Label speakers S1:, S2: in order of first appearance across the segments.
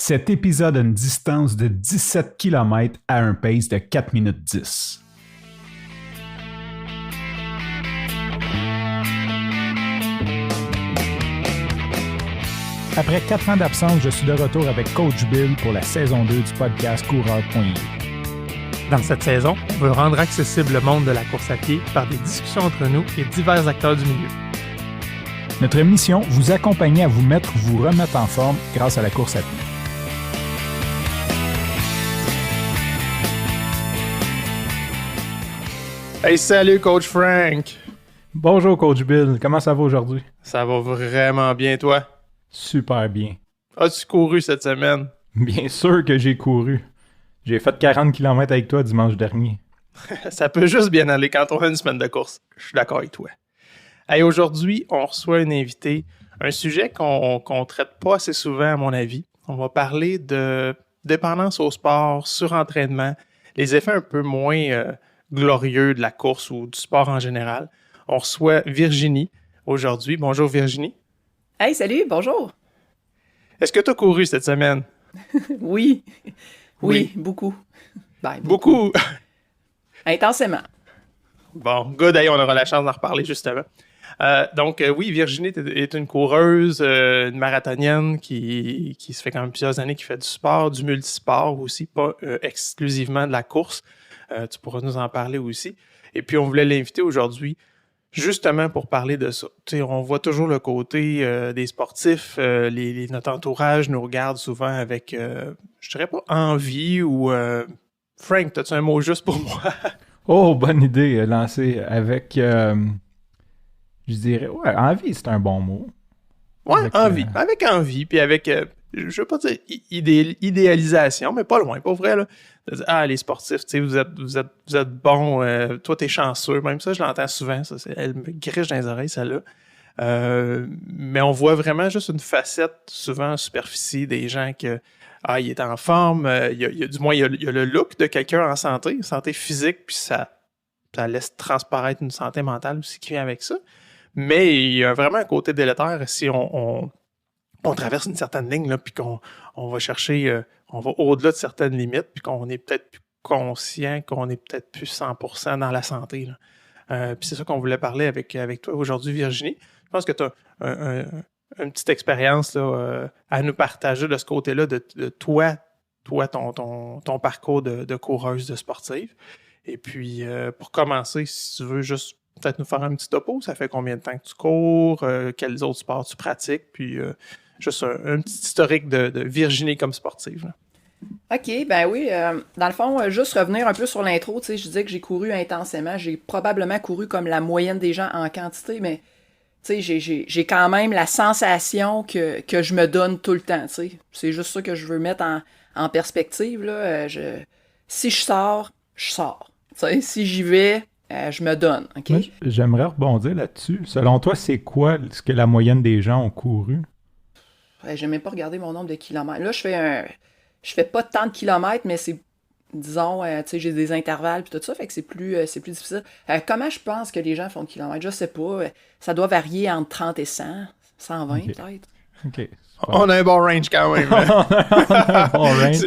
S1: Cet épisode a une distance de 17 km à un pace de 4 minutes 10. Après 4 ans d'absence, je suis de retour avec Coach Bill pour la saison 2 du podcast Coureur.eu.
S2: Dans cette saison, on veut rendre accessible le monde de la course à pied par des discussions entre nous et divers acteurs du milieu.
S1: Notre mission, vous accompagner à vous remettre en forme grâce à la course à pied.
S2: Hey, salut Coach Frank!
S1: Bonjour Coach Bill, comment ça va aujourd'hui?
S2: Ça va vraiment bien, toi?
S1: Super bien.
S2: As-tu couru cette semaine?
S1: Bien sûr que j'ai couru. J'ai fait 40 km avec toi dimanche dernier.
S2: Ça peut juste bien aller quand on a une semaine de course. Je suis d'accord avec toi. Hey, aujourd'hui, on reçoit une invitée, un sujet qu'on traite pas assez souvent à mon avis. On va parler de dépendance au sport, surentraînement, les effets un peu moins glorieux de la course ou du sport en général. On reçoit Virginie aujourd'hui. Bonjour Virginie.
S3: Hey, salut, bonjour.
S2: Est-ce que tu as couru cette semaine?
S3: Oui, beaucoup. Ben,
S2: beaucoup.
S3: Intensément.
S2: Bon, good, on aura la chance d'en reparler justement. Oui, Virginie est une coureuse, une marathonienne qui se fait quand même plusieurs années, qui fait du sport, du multisport aussi, pas exclusivement de la course. Tu pourras nous en parler aussi. Et puis, on voulait l'inviter aujourd'hui justement pour parler de ça. Tu sais, on voit toujours le côté des sportifs, notre entourage nous regarde souvent avec, je dirais pas envie ou... Frank, as-tu un mot juste pour moi?
S1: Oh, bonne idée lancée avec, je dirais, ouais, envie, c'est un bon mot.
S2: Ouais,
S1: avec,
S2: envie. Avec envie, puis avec, je veux pas dire idéalisation, mais pas loin, pas vrai, là. De dire, les sportifs, tu sais, vous êtes bons, toi, t'es chanceux. Même ça, je l'entends souvent, ça, elle me griche dans les oreilles, celle-là. Mais on voit vraiment juste une facette, souvent en superficie, des gens que, il est en forme, il y a le look de quelqu'un en santé physique, puis ça laisse transparaître une santé mentale aussi qui vient avec ça. Mais il y a vraiment un côté délétère si on traverse une certaine ligne, là, puis qu'on va chercher, on va au-delà de certaines limites, puis qu'on est peut-être plus conscient, qu'on est peut-être plus 100% dans la santé. Puis c'est ça qu'on voulait parler avec toi aujourd'hui, Virginie. Je pense que tu as une petite expérience là, à nous partager de ce côté-là de toi ton parcours de coureuse, de sportive. Et puis, pour commencer, si tu veux juste peut-être nous faire un petit topo, ça fait combien de temps que tu cours, quels autres sports tu pratiques, puis juste un petit historique de Virginie comme sportive. Là.
S3: OK, ben oui. Dans le fond, juste revenir un peu sur l'intro, tu sais, je disais que j'ai couru intensément. J'ai probablement couru comme la moyenne des gens en quantité, mais tu sais, j'ai quand même la sensation que je me donne tout le temps, tu sais. C'est juste ça que je veux mettre en perspective, là. Si je sors, je sors. Tu sais, si j'y vais, je me donne, OK?
S1: Moi, j'aimerais rebondir là-dessus. Selon toi, c'est quoi ce que la moyenne des gens ont couru?
S3: J'ai même pas regardé mon nombre de kilomètres. Là, je fais pas tant de kilomètres, mais c'est, disons, tu sais, j'ai des intervalles puis tout ça, fait que c'est plus difficile. Comment je pense que les gens font de kilomètres? Je sais pas. Ça doit varier entre 30 et 100, 120
S1: Okay.
S3: peut-être.
S1: OK.
S2: On a un bon range quand même.
S1: On a un bon range.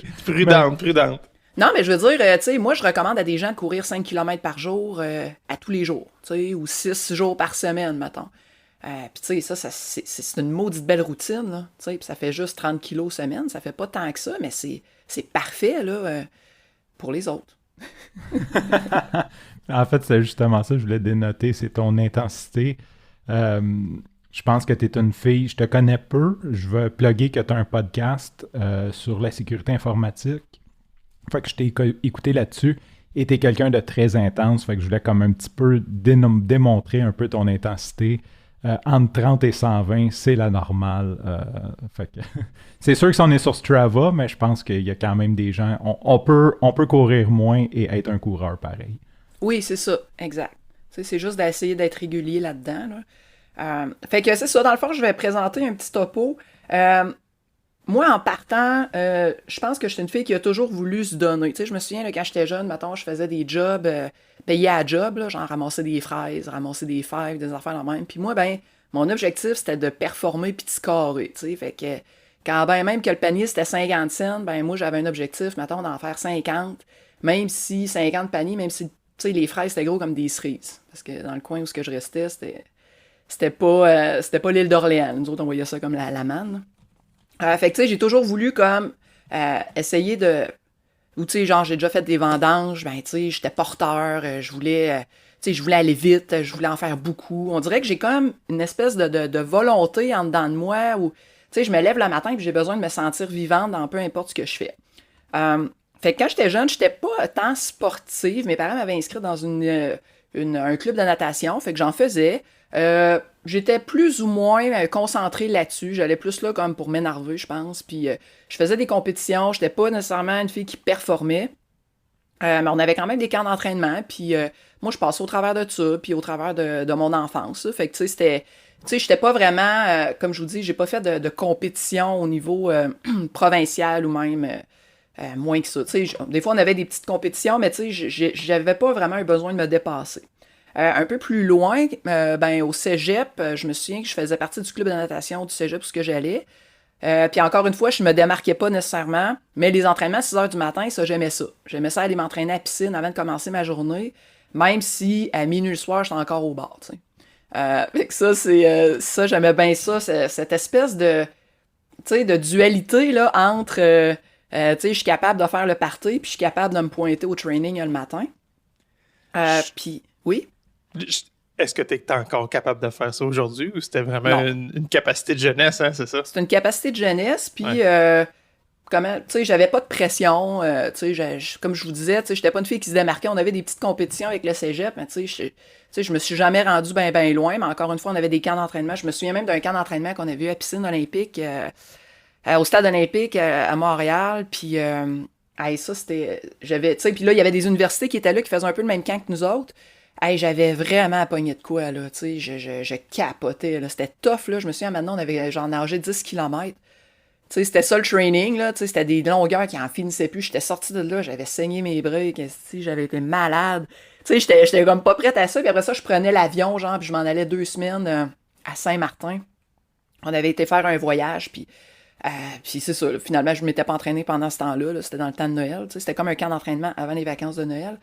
S2: Prudente.
S3: Non, mais je veux dire, tu sais, moi, je recommande à des gens de courir 5 km par jour à tous les jours, tu sais, ou 6 jours par semaine, mettons. Puis tu sais, ça c'est une maudite belle routine, là, tu sais, puis ça fait juste 30 kilos semaine, ça fait pas tant que ça, mais c'est parfait, là, pour les autres.
S1: En fait, c'est justement ça, je voulais dénoter, c'est ton intensité. Je pense que tu es une fille, je te connais peu, je vais plugger que tu as un podcast sur la sécurité informatique. Fait que je t'ai écouté là-dessus et tu es quelqu'un de très intense, fait que je voulais comme un petit peu démontrer un peu ton intensité. Entre 30 et 120, c'est la normale. Fait que c'est sûr que si on est sur Strava, mais je pense qu'il y a quand même des gens... On peut courir moins et être un coureur pareil.
S3: Oui, c'est ça, exact. Tu sais, c'est juste d'essayer d'être régulier là-dedans, là. Fait que c'est ça, dans le fond, je vais présenter un petit topo. Moi, en partant, je pense que je suis une fille qui a toujours voulu se donner. Tu sais, je me souviens, là, quand j'étais jeune, mettons, je faisais des jobs payés à job, là, genre ramasser des fraises, ramasser des fèves, des affaires la même. Puis moi, ben, mon objectif, c'était de performer puis de scorer, tu sais. Fait que Quand ben même que le panier, c'était 50 cents, ben moi, j'avais un objectif, mettons, d'en faire 50. Même si 50 paniers, même si, tu sais, les fraises, c'était gros comme des cerises. Parce que dans le coin où je restais, c'était pas l'île d'Orléans. Nous autres, on voyait ça comme la manne. Fait que, tu sais, j'ai toujours voulu, comme, essayer de... Ou, tu sais, genre, j'ai déjà fait des vendanges, ben, tu sais, j'étais porteur, je voulais... tu sais, je voulais aller vite, je voulais en faire beaucoup. On dirait que j'ai comme une espèce de volonté en dedans de moi où, tu sais, je me lève le matin et j'ai besoin de me sentir vivante dans peu importe ce que je fais. Fait que quand j'étais jeune, j'étais pas tant sportive. Mes parents m'avaient inscrite dans un club de natation, fait que j'en faisais. J'étais plus ou moins concentrée là-dessus. J'allais plus là comme pour m'énerver, je pense. Puis je faisais des compétitions. J'étais pas nécessairement une fille qui performait. Mais on avait quand même des camps d'entraînement. Puis moi, je passais au travers de ça, puis au travers de mon enfance. Ça. Fait que, tu sais, j'étais pas vraiment, comme je vous dis, j'ai pas fait de compétition au niveau provincial ou même moins que ça. Tu sais, des fois, on avait des petites compétitions, mais tu sais, j'avais pas vraiment eu besoin de me dépasser. Un peu plus loin, ben, au cégep, je me souviens que je faisais partie du club de natation du cégep où j'allais. Puis encore une fois, je me démarquais pas nécessairement, mais les entraînements à 6 h du matin, ça, j'aimais ça. J'aimais ça aller m'entraîner à la piscine avant de commencer ma journée, même si à minuit le soir, j'étais encore au bar, tu sais. Fait que ça, ça, j'aimais bien ça, cette espèce de, tu sais, de dualité, là, entre, tu sais, je suis capable de faire le party, puis je suis capable de me pointer au training le matin. Puis, oui?
S2: Est-ce que tu es encore capable de faire ça aujourd'hui ou c'était vraiment une capacité de jeunesse, hein, c'est ça?
S3: C'est une capacité de jeunesse, puis comment, tu sais, j'avais pas de pression, tu sais, comme je vous disais, tu sais, j'étais pas une fille qui se démarquait, on avait des petites compétitions avec le cégep, mais tu sais, je me suis jamais rendue ben loin, mais encore une fois, on avait des camps d'entraînement. Je me souviens même d'un camp d'entraînement qu'on avait eu à la piscine olympique, au stade olympique à Montréal, puis ça, c'était, j'avais, tu sais, puis là, il y avait des universités qui étaient là, qui faisaient un peu le même camp que nous autres. Hey, j'avais vraiment à pogner de quoi, là, tu sais, je capotais, là, c'était tough, là, je me souviens, maintenant, on avait genre nagé 10 km, tu sais, c'était ça le training, là, tu sais, c'était des longueurs qui en finissaient plus, j'étais sortie de là, j'avais saigné mes briques, j'avais été malade, tu sais, j'étais comme pas prête à ça, puis après ça, je prenais l'avion, genre, puis je m'en allais 2 semaines à Saint-Martin, on avait été faire un voyage, puis c'est ça, là, finalement, je m'étais pas entraînée pendant ce temps-là, là, c'était dans le temps de Noël, tu sais, c'était comme un camp d'entraînement avant les vacances de Noël.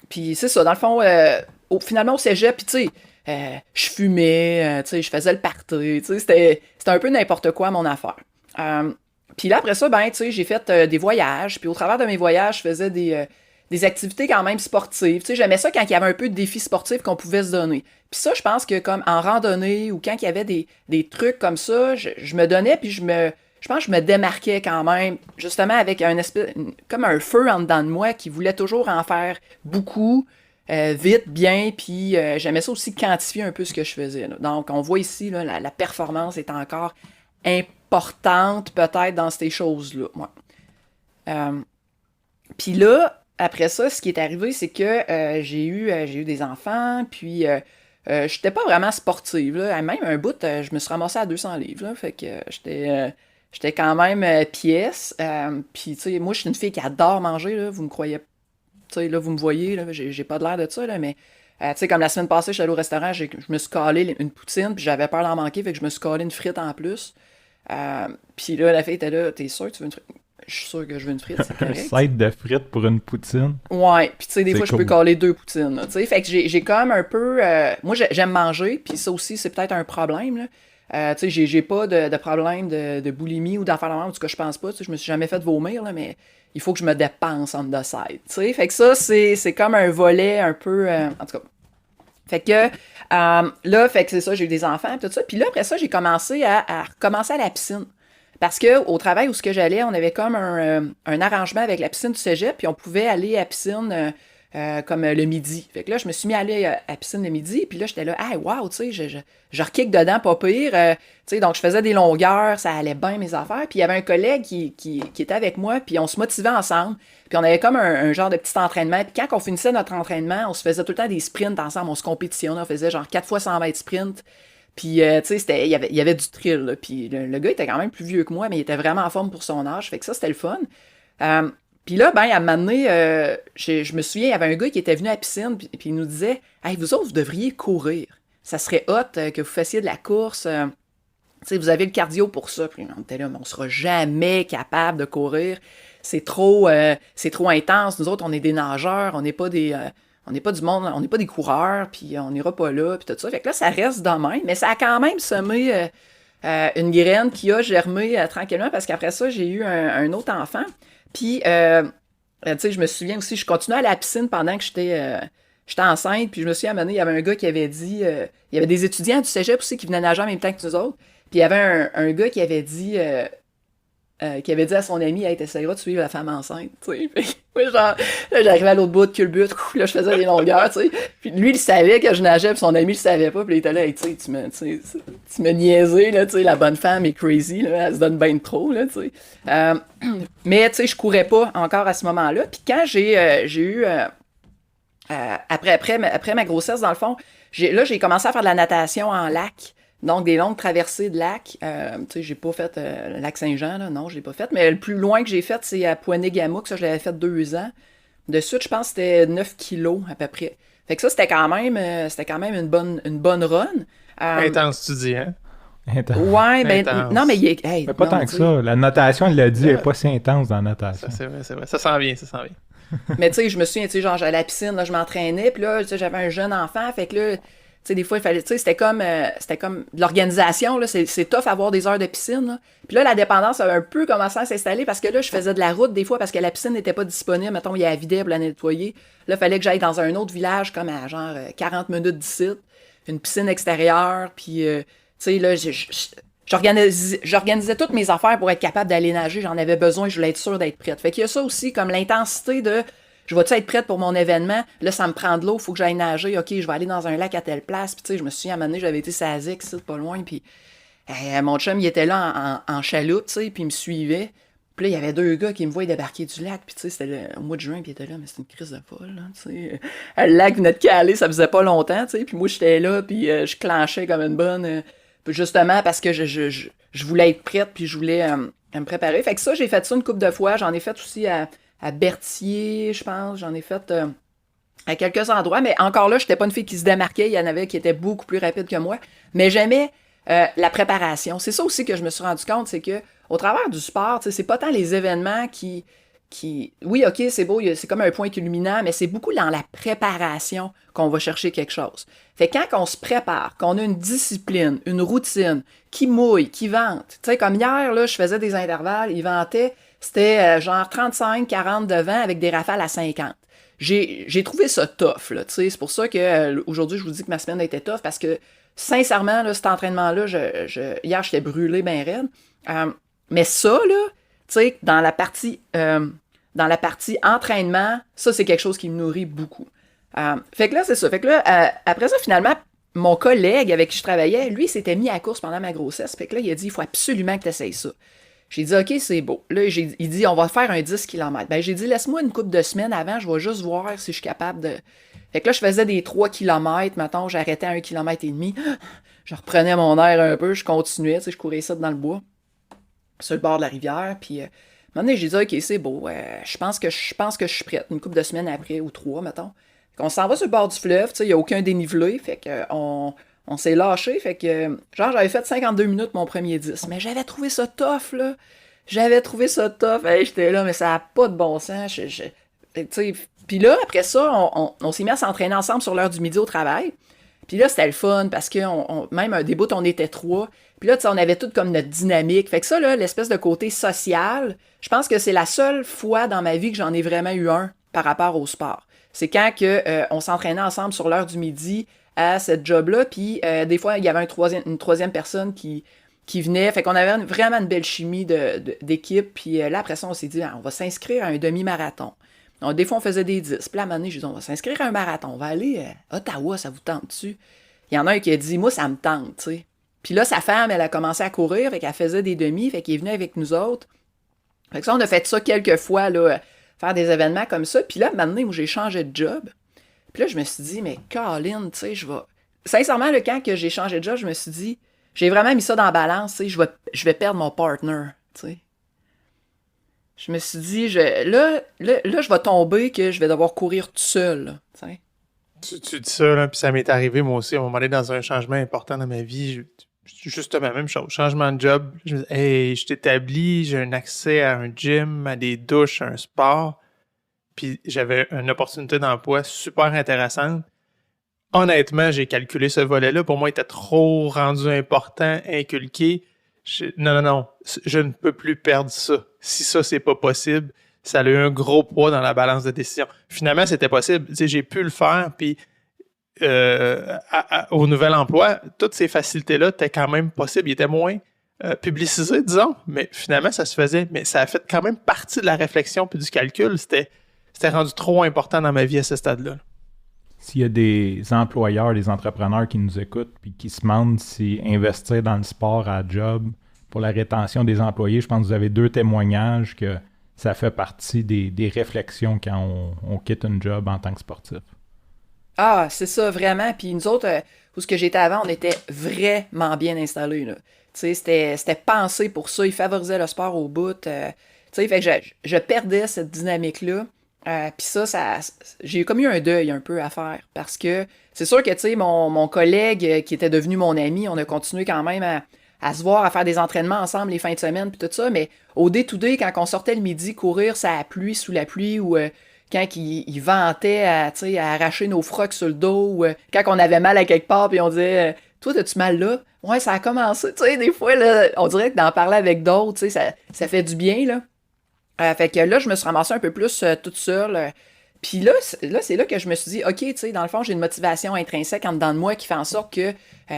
S3: Puis c'est ça, dans le fond, finalement au cégep, puis tu sais, je fumais, tu sais, je faisais le party, tu sais, c'était un peu n'importe quoi mon affaire. Puis là, après ça, ben, tu sais, j'ai fait des voyages, puis au travers de mes voyages, je faisais des activités quand même sportives. Tu sais, j'aimais ça quand il y avait un peu de défis sportifs qu'on pouvait se donner. Puis ça, je pense que comme en randonnée ou quand il y avait des trucs comme ça, je me donnais, puis je pense que je me démarquais quand même, justement avec un espèce, comme un feu en dedans de moi qui voulait toujours en faire beaucoup, vite, bien, puis j'aimais ça aussi quantifier un peu ce que je faisais. Là. Donc, on voit ici, là, la performance est encore importante peut-être dans ces choses-là. Ouais. Puis là, après ça, ce qui est arrivé, c'est que j'ai eu des enfants, puis j'étais pas vraiment sportive. Là. Même un bout, je me suis ramassée à 200 livres, là, fait que j'étais quand même pièce. Puis, tu sais, moi, je suis une fille qui adore manger, là, vous me croyez, tu sais, là, vous me voyez, là, j'ai pas de l'air de ça, là, mais, tu sais, comme la semaine passée, je suis allée au restaurant, je me suis calé une poutine, puis j'avais peur d'en manquer, fait que je me suis calé une frite en plus. Puis là, la fille était là, t'es sûr que tu veux une frite? Je suis sûr que je veux une frite, c'est correct.
S1: Un side de frites pour une poutine.
S3: Ouais, puis tu sais, des fois,
S1: cool.
S3: je peux caler 2 poutines, tu sais. Fait que j'ai comme un peu... moi, j'aime manger, puis ça aussi, c'est peut-être un problème, là. Tu sais, j'ai pas de problème de boulimie ou d'affaires de même, en tout cas, je pense pas, tu sais, je me suis jamais fait vomir, là, mais il faut que je me dépense en the side, tu sais. Fait que ça, c'est comme un volet un peu... en tout cas... Fait que là, fait que c'est ça, j'ai eu des enfants, tout ça. Puis là, après ça, j'ai commencé à recommencer à la piscine. Parce qu'au travail où j'allais, on avait comme un arrangement avec la piscine du cégep, puis on pouvait aller à la piscine comme le midi. Fait que là, je me suis mis à aller à la piscine le midi, puis là, j'étais là, hey, wow, tu sais, je rekick dedans, pas pire. Tu sais, donc, je faisais des longueurs, ça allait bien, mes affaires. Puis il y avait un collègue qui était avec moi, puis on se motivait ensemble. Puis on avait comme un genre de petit entraînement. Puis quand on finissait notre entraînement, on se faisait tout le temps des sprints ensemble, on se compétitionnait, on faisait genre 4 fois 100 mètres sprint. Puis, tu sais, il y avait du thrill, là. Puis le gars était quand même plus vieux que moi, mais il était vraiment en forme pour son âge. Fait que ça, c'était le fun. Puis là, ben, à un moment donné, je me souviens, il y avait un gars qui était venu à la piscine, puis il nous disait « Hey, vous autres, vous devriez courir. Ça serait hot que vous fassiez de la course. sais, vous avez le cardio pour ça. Puis on était là, mais on sera jamais capable de courir. C'est trop intense. Nous autres, on est des nageurs, on n'est pas des coureurs, puis on n'ira pas là, puis tout ça. Fait que là, ça reste de même, mais ça a quand même semé une graine qui a germé tranquillement, parce qu'après ça, j'ai eu un autre enfant. Puis, tu sais, je me souviens aussi, je continuais à la piscine pendant que j'étais enceinte, puis je me souviens, à un moment donné, il y avait un gars qui avait dit, il y avait des étudiants du cégep aussi qui venaient nager en même temps que nous autres, puis il y avait un gars qui avait dit à son ami, hey, t'essayeras de suivre la femme enceinte, tu sais. Moi, genre, là, j'arrivais à l'autre bout de culbute, là, je faisais des longueurs, tu sais. Puis lui, il savait que je nageais, puis son ami, le savait pas, puis il était là, hey, tu sais, tu m'as niaisé, là, tu sais, la bonne femme est crazy, là, elle se donne bien trop, là, tu sais. Mais, tu sais, je courais pas encore à ce moment-là. Puis quand j'ai eu, après ma grossesse, dans le fond, j'ai commencé à faire de la natation en lac. Donc, des longues traversées de lac. Tu sais, j'ai pas fait le lac Saint-Jean, là. Non, je l'ai pas fait. Mais le plus loin que j'ai fait, c'est à Poinet-Gamouk. Ça, je l'avais fait 2 ans. De suite, je pense que c'était 9 kilos à peu près. Fait que ça, c'était quand même une bonne run.
S2: Intense, tu dis, hein?
S3: Ouais, ben,
S2: Intense.
S3: non, mais
S1: Mais pas tant que ça. La natation, elle l'a dit, elle n'est pas si intense dans la natation.
S2: Ça, c'est vrai. Ça s'en vient.
S3: Mais tu sais, je me souviens, tu sais, genre, j'allais à la piscine, là, je m'entraînais, puis là, tu sais, j'avais un jeune enfant, fait que là, tu sais, des fois, il fallait, tu sais, c'était comme de l'organisation, là, c'est tough avoir des heures de piscine, là. Puis là, la dépendance a un peu commencé à s'installer parce que là, je faisais de la route des fois parce que la piscine n'était pas disponible, mettons, il y a la vidée pour la nettoyer. Là, il fallait que j'aille dans un autre village, comme à genre 40 minutes d'ici, une piscine extérieure, puis, tu sais, là, j'organisais toutes mes affaires pour être capable d'aller nager. J'en avais besoin, je voulais être sûre d'être prête. Fait qu'il y a ça aussi, comme l'intensité de je vais-tu être prête pour mon événement? Là, ça me prend de l'eau, il faut que j'aille nager. OK, je vais aller dans un lac à telle place. Puis tu sais, je me souviens, à un moment donné, j'avais été à Azik, c'est pas loin. Puis mon chum, il était là en chaloupe, tu sais, puis il me suivait. Puis là, il y avait 2 gars qui me voyaient débarquer du lac. Puis tu sais, c'était au mois de juin, puis il était là, mais c'est une crise de folle, là, tu sais. Le lac venait de caler, ça faisait pas longtemps, tu sais. Puis moi, j'étais là, puis je clenchais comme une bonne... justement parce que je voulais être prête, puis je voulais me préparer. Fait que ça, j'ai fait ça une couple de fois. J'en ai fait aussi à Berthier, je pense. J'en ai fait à quelques endroits. Mais encore là, j'étais pas une fille qui se démarquait. Il y en avait qui étaient beaucoup plus rapides que moi. Mais j'aimais la préparation. C'est ça aussi que je me suis rendu compte, c'est que au travers du sport, c'est pas tant les événements qui... Oui, OK, c'est beau, c'est comme un point culminant, mais c'est beaucoup dans la préparation qu'on va chercher quelque chose. Fait que quand on se prépare, qu'on a une discipline, une routine, qui mouille, qui vente, tu sais, comme hier, là, je faisais des intervalles, ils vantaient, c'était genre 35-40 de vent avec des rafales à 50. J'ai trouvé ça tough, là, tu sais, c'est pour ça que aujourd'hui, je vous dis que ma semaine était tough, parce que, sincèrement, là, cet entraînement-là, hier, j'étais brûlée bien raide. Mais ça, là, tu sais, dans la partie entraînement, ça, c'est quelque chose qui me nourrit beaucoup. Fait que là, c'est ça. Fait que là, après ça, finalement, mon collègue avec qui je travaillais, lui, il s'était mis à la course pendant ma grossesse. Fait que là, il a dit, il faut absolument que tu essayes ça. J'ai dit, OK, c'est beau. Là, il dit, on va faire un 10 km. Ben, j'ai dit, laisse-moi une couple de semaines avant, je vais juste voir si je suis capable de... Fait que là, je faisais des 3 km, mettons, j'arrêtais à 1,5 km. Je reprenais mon air un peu, je continuais, tu sais, je courais ça dans le bois, sur le bord de la rivière, puis... un moment donné, j'ai dit, OK, c'est beau, je pense que je suis prête. Une couple de semaines après, ou 3, mettons. On s'en va sur le bord du fleuve, tu sais, il n'y a aucun dénivelé, fait que on s'est lâché, fait que, genre, j'avais fait 52 minutes mon premier 10, mais j'avais trouvé ça tough, là. Hey, j'étais là, mais ça n'a pas de bon sens. Tu sais, puis là, après ça, on s'est mis à s'entraîner ensemble sur l'heure du midi au travail. Puis là, c'était le fun, parce que même un des bouts, on était 3. Puis là, tu sais, on avait tout comme notre dynamique. Fait que ça, là, l'espèce de côté social, je pense que c'est la seule fois dans ma vie que j'en ai vraiment eu un par rapport au sport. C'est quand on s'entraînait ensemble sur l'heure du midi à cette job-là, puis des fois, il y avait une troisième personne qui venait. Fait qu'on avait vraiment une belle chimie d'équipe. Puis là, après ça, on s'est dit, on va s'inscrire à un demi-marathon. Donc, des fois, on faisait des 10. Puis là, à un moment donné, je dis, on va s'inscrire à un marathon. On va aller à Ottawa, ça vous tente-tu? Il y en a un qui a dit, moi, ça me tente, tu sais. Puis là, sa femme, elle a commencé à courir, fait qu'elle faisait des demi, fait qu'il est venu avec nous autres. Fait que ça, on a fait ça quelques fois, là, faire des événements comme ça. Puis là, maintenant, moi, j'ai changé de job. Puis là, je me suis dit, mais Colin, tu sais, je vais... Sincèrement, le quand que j'ai changé de job, je me suis dit, j'ai vraiment mis ça dans la balance, tu sais, je vais perdre mon partner, tu sais. Je me suis dit, là, je vais tomber que je vais devoir courir tout seul, là, tu sais.
S2: Tu dis ça, là, puis ça m'est arrivé, moi aussi, à un moment donné, dans un changement important dans ma vie. Justement, même chose. Changement de job. Je me dis, hey, je t'établis, j'ai un accès à un gym, à des douches, à un sport. Puis j'avais une opportunité d'emploi super intéressante. Honnêtement, j'ai calculé ce volet-là. Pour moi, il était trop rendu important, inculqué. Non. Je ne peux plus perdre ça. Si ça, c'est pas possible, ça a eu un gros poids dans la balance de décision. Finalement, c'était possible. Tu sais, j'ai pu le faire, puis au nouvel emploi, toutes ces facilités-là étaient quand même possibles. Ils étaient moins publicisés, disons, mais finalement, ça se faisait. Mais ça a fait quand même partie de la réflexion puis du calcul. C'était rendu trop important dans ma vie à ce stade-là.
S1: S'il y a des employeurs, des entrepreneurs qui nous écoutent puis qui se demandent si investir dans le sport à job pour la rétention des employés, je pense que vous avez 2 témoignages que ça fait partie des réflexions quand on quitte un job en tant que sportif.
S3: Ah, c'est ça, vraiment. Puis nous autres, où ce que j'étais avant, on était vraiment bien installés, là. Tu sais, c'était pensé pour ça. Ils favorisaient le sport au bout. Tu sais, fait que je perdais cette dynamique-là. Puis ça, j'ai comme eu un deuil un peu à faire. Parce que c'est sûr que, tu sais, mon collègue qui était devenu mon ami, on a continué quand même à se voir, à faire des entraînements ensemble les fins de semaine, puis tout ça. Mais au day-to-day, quand on sortait le midi courir ça la pluie, sous la pluie, ou quand il vantait à arracher nos frocs sur le dos, ou quand on avait mal à quelque part, puis on disait toi, t'as-tu mal là? Ouais, ça a commencé. Tu sais, des fois, là, on dirait que d'en parler avec d'autres, tu sais, ça fait du bien, là. Fait que là, je me suis ramassée un peu plus toute seule. Puis là, c'est là que je me suis dit, OK, tu sais, dans le fond, j'ai une motivation intrinsèque en dedans de moi qui fait en sorte que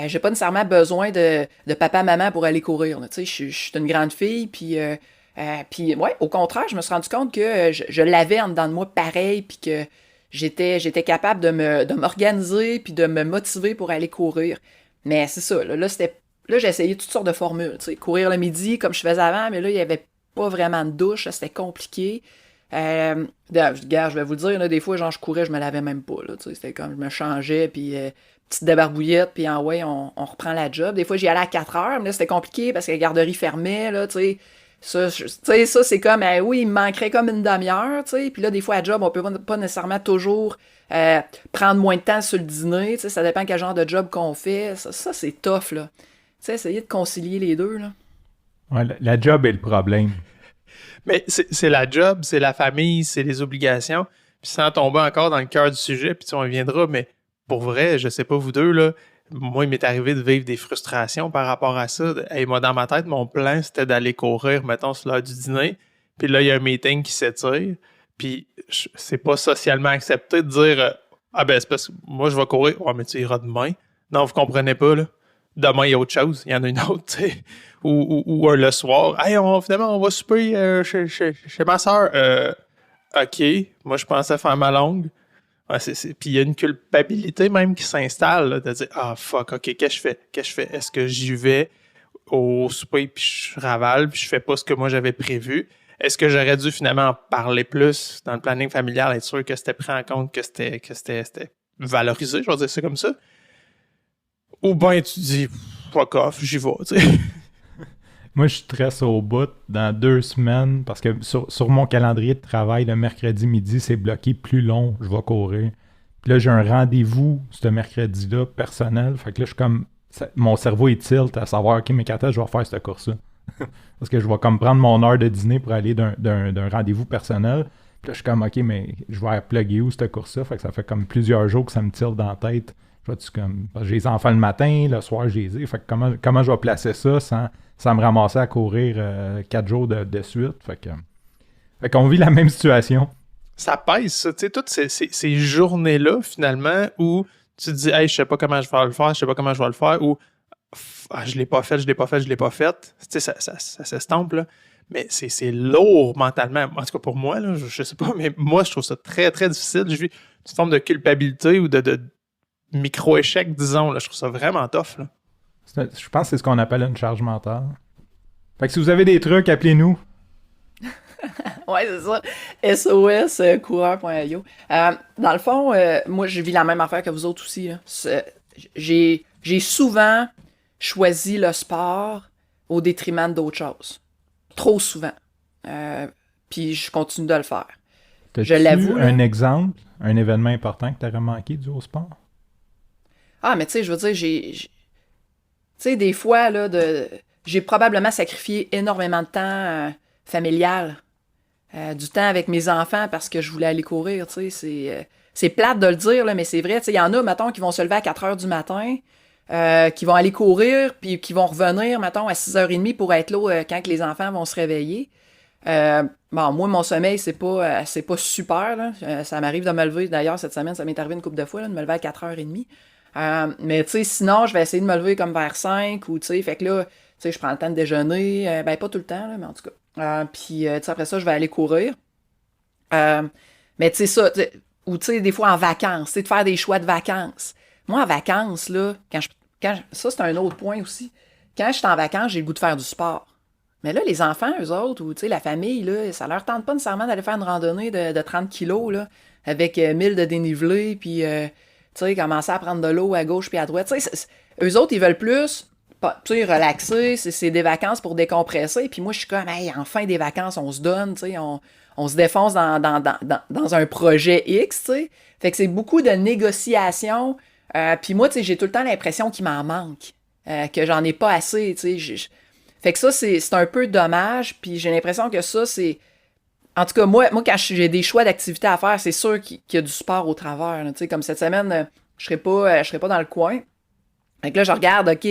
S3: j'ai pas nécessairement besoin de papa-maman pour aller courir. Tu sais, je suis une grande fille, puis ouais, au contraire, je me suis rendu compte que je l'avais en dedans de moi pareil, puis que j'étais capable de m'organiser, puis de me motiver pour aller courir. Mais c'est ça, là, j'ai essayé toutes sortes de formules, tu sais, courir le midi comme je faisais avant, mais là, il y avait pas vraiment de douche, c'était compliqué. Regarde, je vais vous le dire, là, des fois, genre, je courais, je me lavais même pas, là, tu sais, c'était comme, je me changeais, puis petite débarbouillette, puis ouais, on reprend la job. Des fois, j'y allais à 4 heures, mais là, c'était compliqué parce que la garderie fermait, là, tu sais. Ça, c'est comme, oui, il me manquerait comme une demi-heure, tu sais. Puis là, des fois, à job, on peut pas nécessairement toujours prendre moins de temps sur le dîner, tu sais. Ça dépend quel genre de job qu'on fait. Ça c'est tough, là. Tu sais, essayer de concilier les deux, là.
S1: Ouais, la job est le problème.
S2: Mais c'est la job, c'est la famille, c'est les obligations. Puis sans tomber encore dans le cœur du sujet, puis on reviendra, mais pour vrai, je sais pas vous deux, là, moi, il m'est arrivé de vivre des frustrations par rapport à ça. Hey, moi, dans ma tête, mon plan, c'était d'aller courir, mettons, sur l'heure du dîner. Puis là, il y a un meeting qui s'étire. Puis c'est pas socialement accepté de dire ben, c'est parce que moi, je vais courir. Ouais, mais tu iras demain. Non, vous comprenez pas, là. Demain, il y a autre chose. Il y en a une autre, tu sais. Ou le soir. Hey, finalement, on va souper chez ma soeur. OK. Moi, je pensais faire ma longue. Ouais, puis il y a une culpabilité même qui s'installe, là, de dire fuck, OK, qu'est-ce que je fais? Est-ce que j'y vais au souper puis je ravale puis je fais pas ce que moi j'avais prévu? Est-ce que j'aurais dû finalement en parler plus dans le planning familial, être sûr que c'était pris en compte, que c'était valorisé, je vais dire ça comme ça? Ou bien tu dis fuck off, j'y vais, tu sais.
S1: Moi, je stresse au bout dans 2 semaines parce que sur mon calendrier de travail, le mercredi midi, c'est bloqué plus long, je vais courir. Puis là, j'ai un rendez-vous ce mercredi-là personnel. Fait que là, je suis comme. Mon cerveau est tilt à savoir, OK, mais quand est-ce que je vais faire cette course-là? Parce que je vais comme prendre mon heure de dîner pour aller d'un rendez-vous personnel. Puis là, je suis comme, OK, mais je vais plugger où cette course-là? Fait que ça fait comme plusieurs jours que ça me tilte dans la tête. Comme, j'ai les enfants le matin, le soir, j'ai les ai. Fait que comment je vais placer ça sans me ramasser à courir 4 jours de suite? Fait qu'on vit la même situation.
S2: Ça pèse, ça. Tu sais, toutes ces journées-là, finalement, où tu te dis, hey, je sais pas comment je vais le faire, je sais pas comment je vais le faire, ou je l'ai pas fait. Tu sais, ça s'estompe, là. Mais c'est lourd mentalement. En tout cas, pour moi, là, je sais pas, mais moi, je trouve ça très, très difficile. Je vis une forme de culpabilité ou de micro-échec, disons. Là. Je trouve ça vraiment tough. Là.
S1: Je pense que c'est ce qu'on appelle une charge mentale. Fait que si vous avez des trucs, appelez-nous.
S3: Ouais, c'est ça. SOS coureur.io. Dans le fond, moi, je vis la même affaire que vous autres aussi. Là. J'ai souvent choisi le sport au détriment d'autres choses. Trop souvent. Puis je continue de le faire.
S1: Je l'avoue. Un exemple, un événement important que tu aurais manqué dû au sport?
S3: Ah, mais tu sais, je veux dire, sais, des fois, là, j'ai probablement sacrifié énormément de temps familial, du temps avec mes enfants parce que je voulais aller courir, tu sais. C'est plate de le dire, là, mais c'est vrai. Il y en a, mettons, qui vont se lever à 4 heures du matin, qui vont aller courir, puis qui vont revenir, mettons, à 6h30 pour être là quand que les enfants vont se réveiller. Bon, moi, mon sommeil, c'est pas super, là. Ça m'arrive de me lever, d'ailleurs, cette semaine, ça m'est arrivé une couple de fois, là, de me lever à 4h30. Mais, tu sais, sinon, je vais essayer de me lever comme vers 5, ou, tu sais, fait que là, tu sais, je prends le temps de déjeuner, ben, pas tout le temps, là, mais en tout cas. Puis, tu sais, après ça, je vais aller courir. Mais, tu sais, ça, ou, tu sais, des fois en vacances, tu sais, de faire des choix de vacances. Moi, en vacances, là, ça, c'est un autre point aussi. Quand je suis en vacances, j'ai le goût de faire du sport. Mais là, les enfants, eux autres, ou, tu sais, la famille, là, ça leur tente pas nécessairement d'aller faire une randonnée de 30 kilos, là, avec 1000 de dénivelé, puis, tu sais, commencer à prendre de l'eau à gauche puis à droite. Tu sais, eux autres, ils veulent plus, tu sais, relaxer, c'est des vacances pour décompresser. Puis moi, je suis comme, hey, enfin des vacances, on se donne, tu sais, on se défonce dans un projet X, tu sais. Fait que c'est beaucoup de négociations. Puis moi, tu sais, j'ai tout le temps l'impression qu'il m'en manque, que j'en ai pas assez, tu sais. Fait que ça, c'est un peu dommage. Puis j'ai l'impression que ça, c'est... En tout cas, moi quand j'ai des choix d'activités à faire, c'est sûr qu'il y a du sport au travers. Tu sais, comme cette semaine, je serai pas dans le coin. Fait que là, je regarde, OK,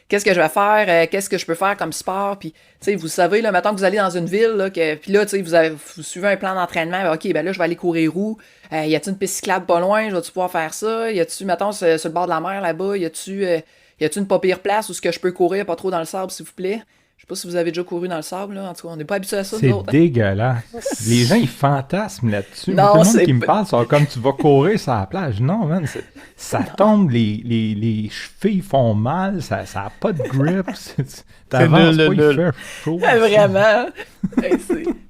S3: qu'est-ce que je vais faire, qu'est-ce que je peux faire comme sport, puis, tu sais, vous savez, là, mettons que vous allez dans une ville, là, puis là, tu sais, vous suivez un plan d'entraînement, OK, ben là, je vais aller courir où? Y a-tu une piste cyclable pas loin, je vais-tu pouvoir faire ça? Y a-tu, mettons, sur le bord de la mer, là-bas, y a-tu une pas pire place où ce que je peux courir, pas trop dans le sable, s'il vous plaît? Je sais pas si vous avez déjà couru dans le sable, là, en tout cas, on n'est pas habitué à ça, nous autres.
S1: C'est dégueulasse. Les gens, ils fantasment là-dessus.
S3: Non,
S1: tout le monde qui me parle, c'est comme tu vas courir sur la plage. Non, man, ça tombe, les chevilles font mal, ça n'a pas de grip. T'avances pas, il fait chaud.
S3: Vraiment.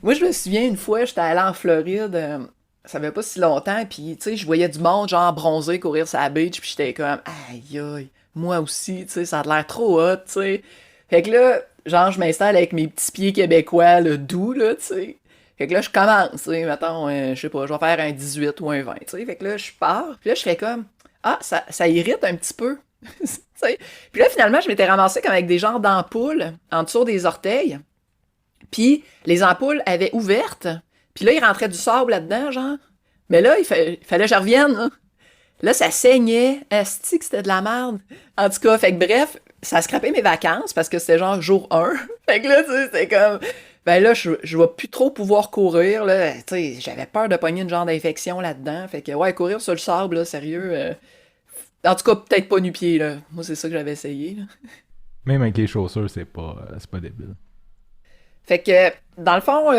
S3: Moi, je me souviens, une fois, j'étais allée en Floride, ça fait pas si longtemps, puis, tu sais, je voyais du monde, genre, bronzé, courir sur la beach, puis j'étais comme, aïe, aïe, moi aussi, tu sais, ça a l'air trop hot, tu sais. Fait que là, genre, je m'installe avec mes petits pieds québécois, là, doux, là, tu sais. Fait que là, je commence, tu sais, mettons, je sais pas, je vais faire un 18 ou un 20, tu sais. Fait que là, je pars, puis là, je fais comme, ça irrite un petit peu, tu sais. Puis là, finalement, je m'étais ramassée comme avec des genres d'ampoules en dessous des orteils. Puis les ampoules avaient ouvertes, puis là, il rentrait du sable là-dedans, genre. Mais là, il fallait que je revienne, là. Là, ça saignait. Asti que c'était de la merde. En tout cas, fait que bref, ça a scrappé mes vacances parce que c'était genre jour 1. Fait que là, tu sais, c'était comme... Ben là, je vais plus trop pouvoir courir, là. Tu sais, j'avais peur de pogner une genre d'infection là-dedans. Fait que, ouais, courir sur le sable, là, sérieux... En tout cas, peut-être pas nu-pied, là. Moi, c'est ça que j'avais essayé, là.
S1: Même avec les chaussures, c'est pas débile.
S3: Fait que, dans le fond,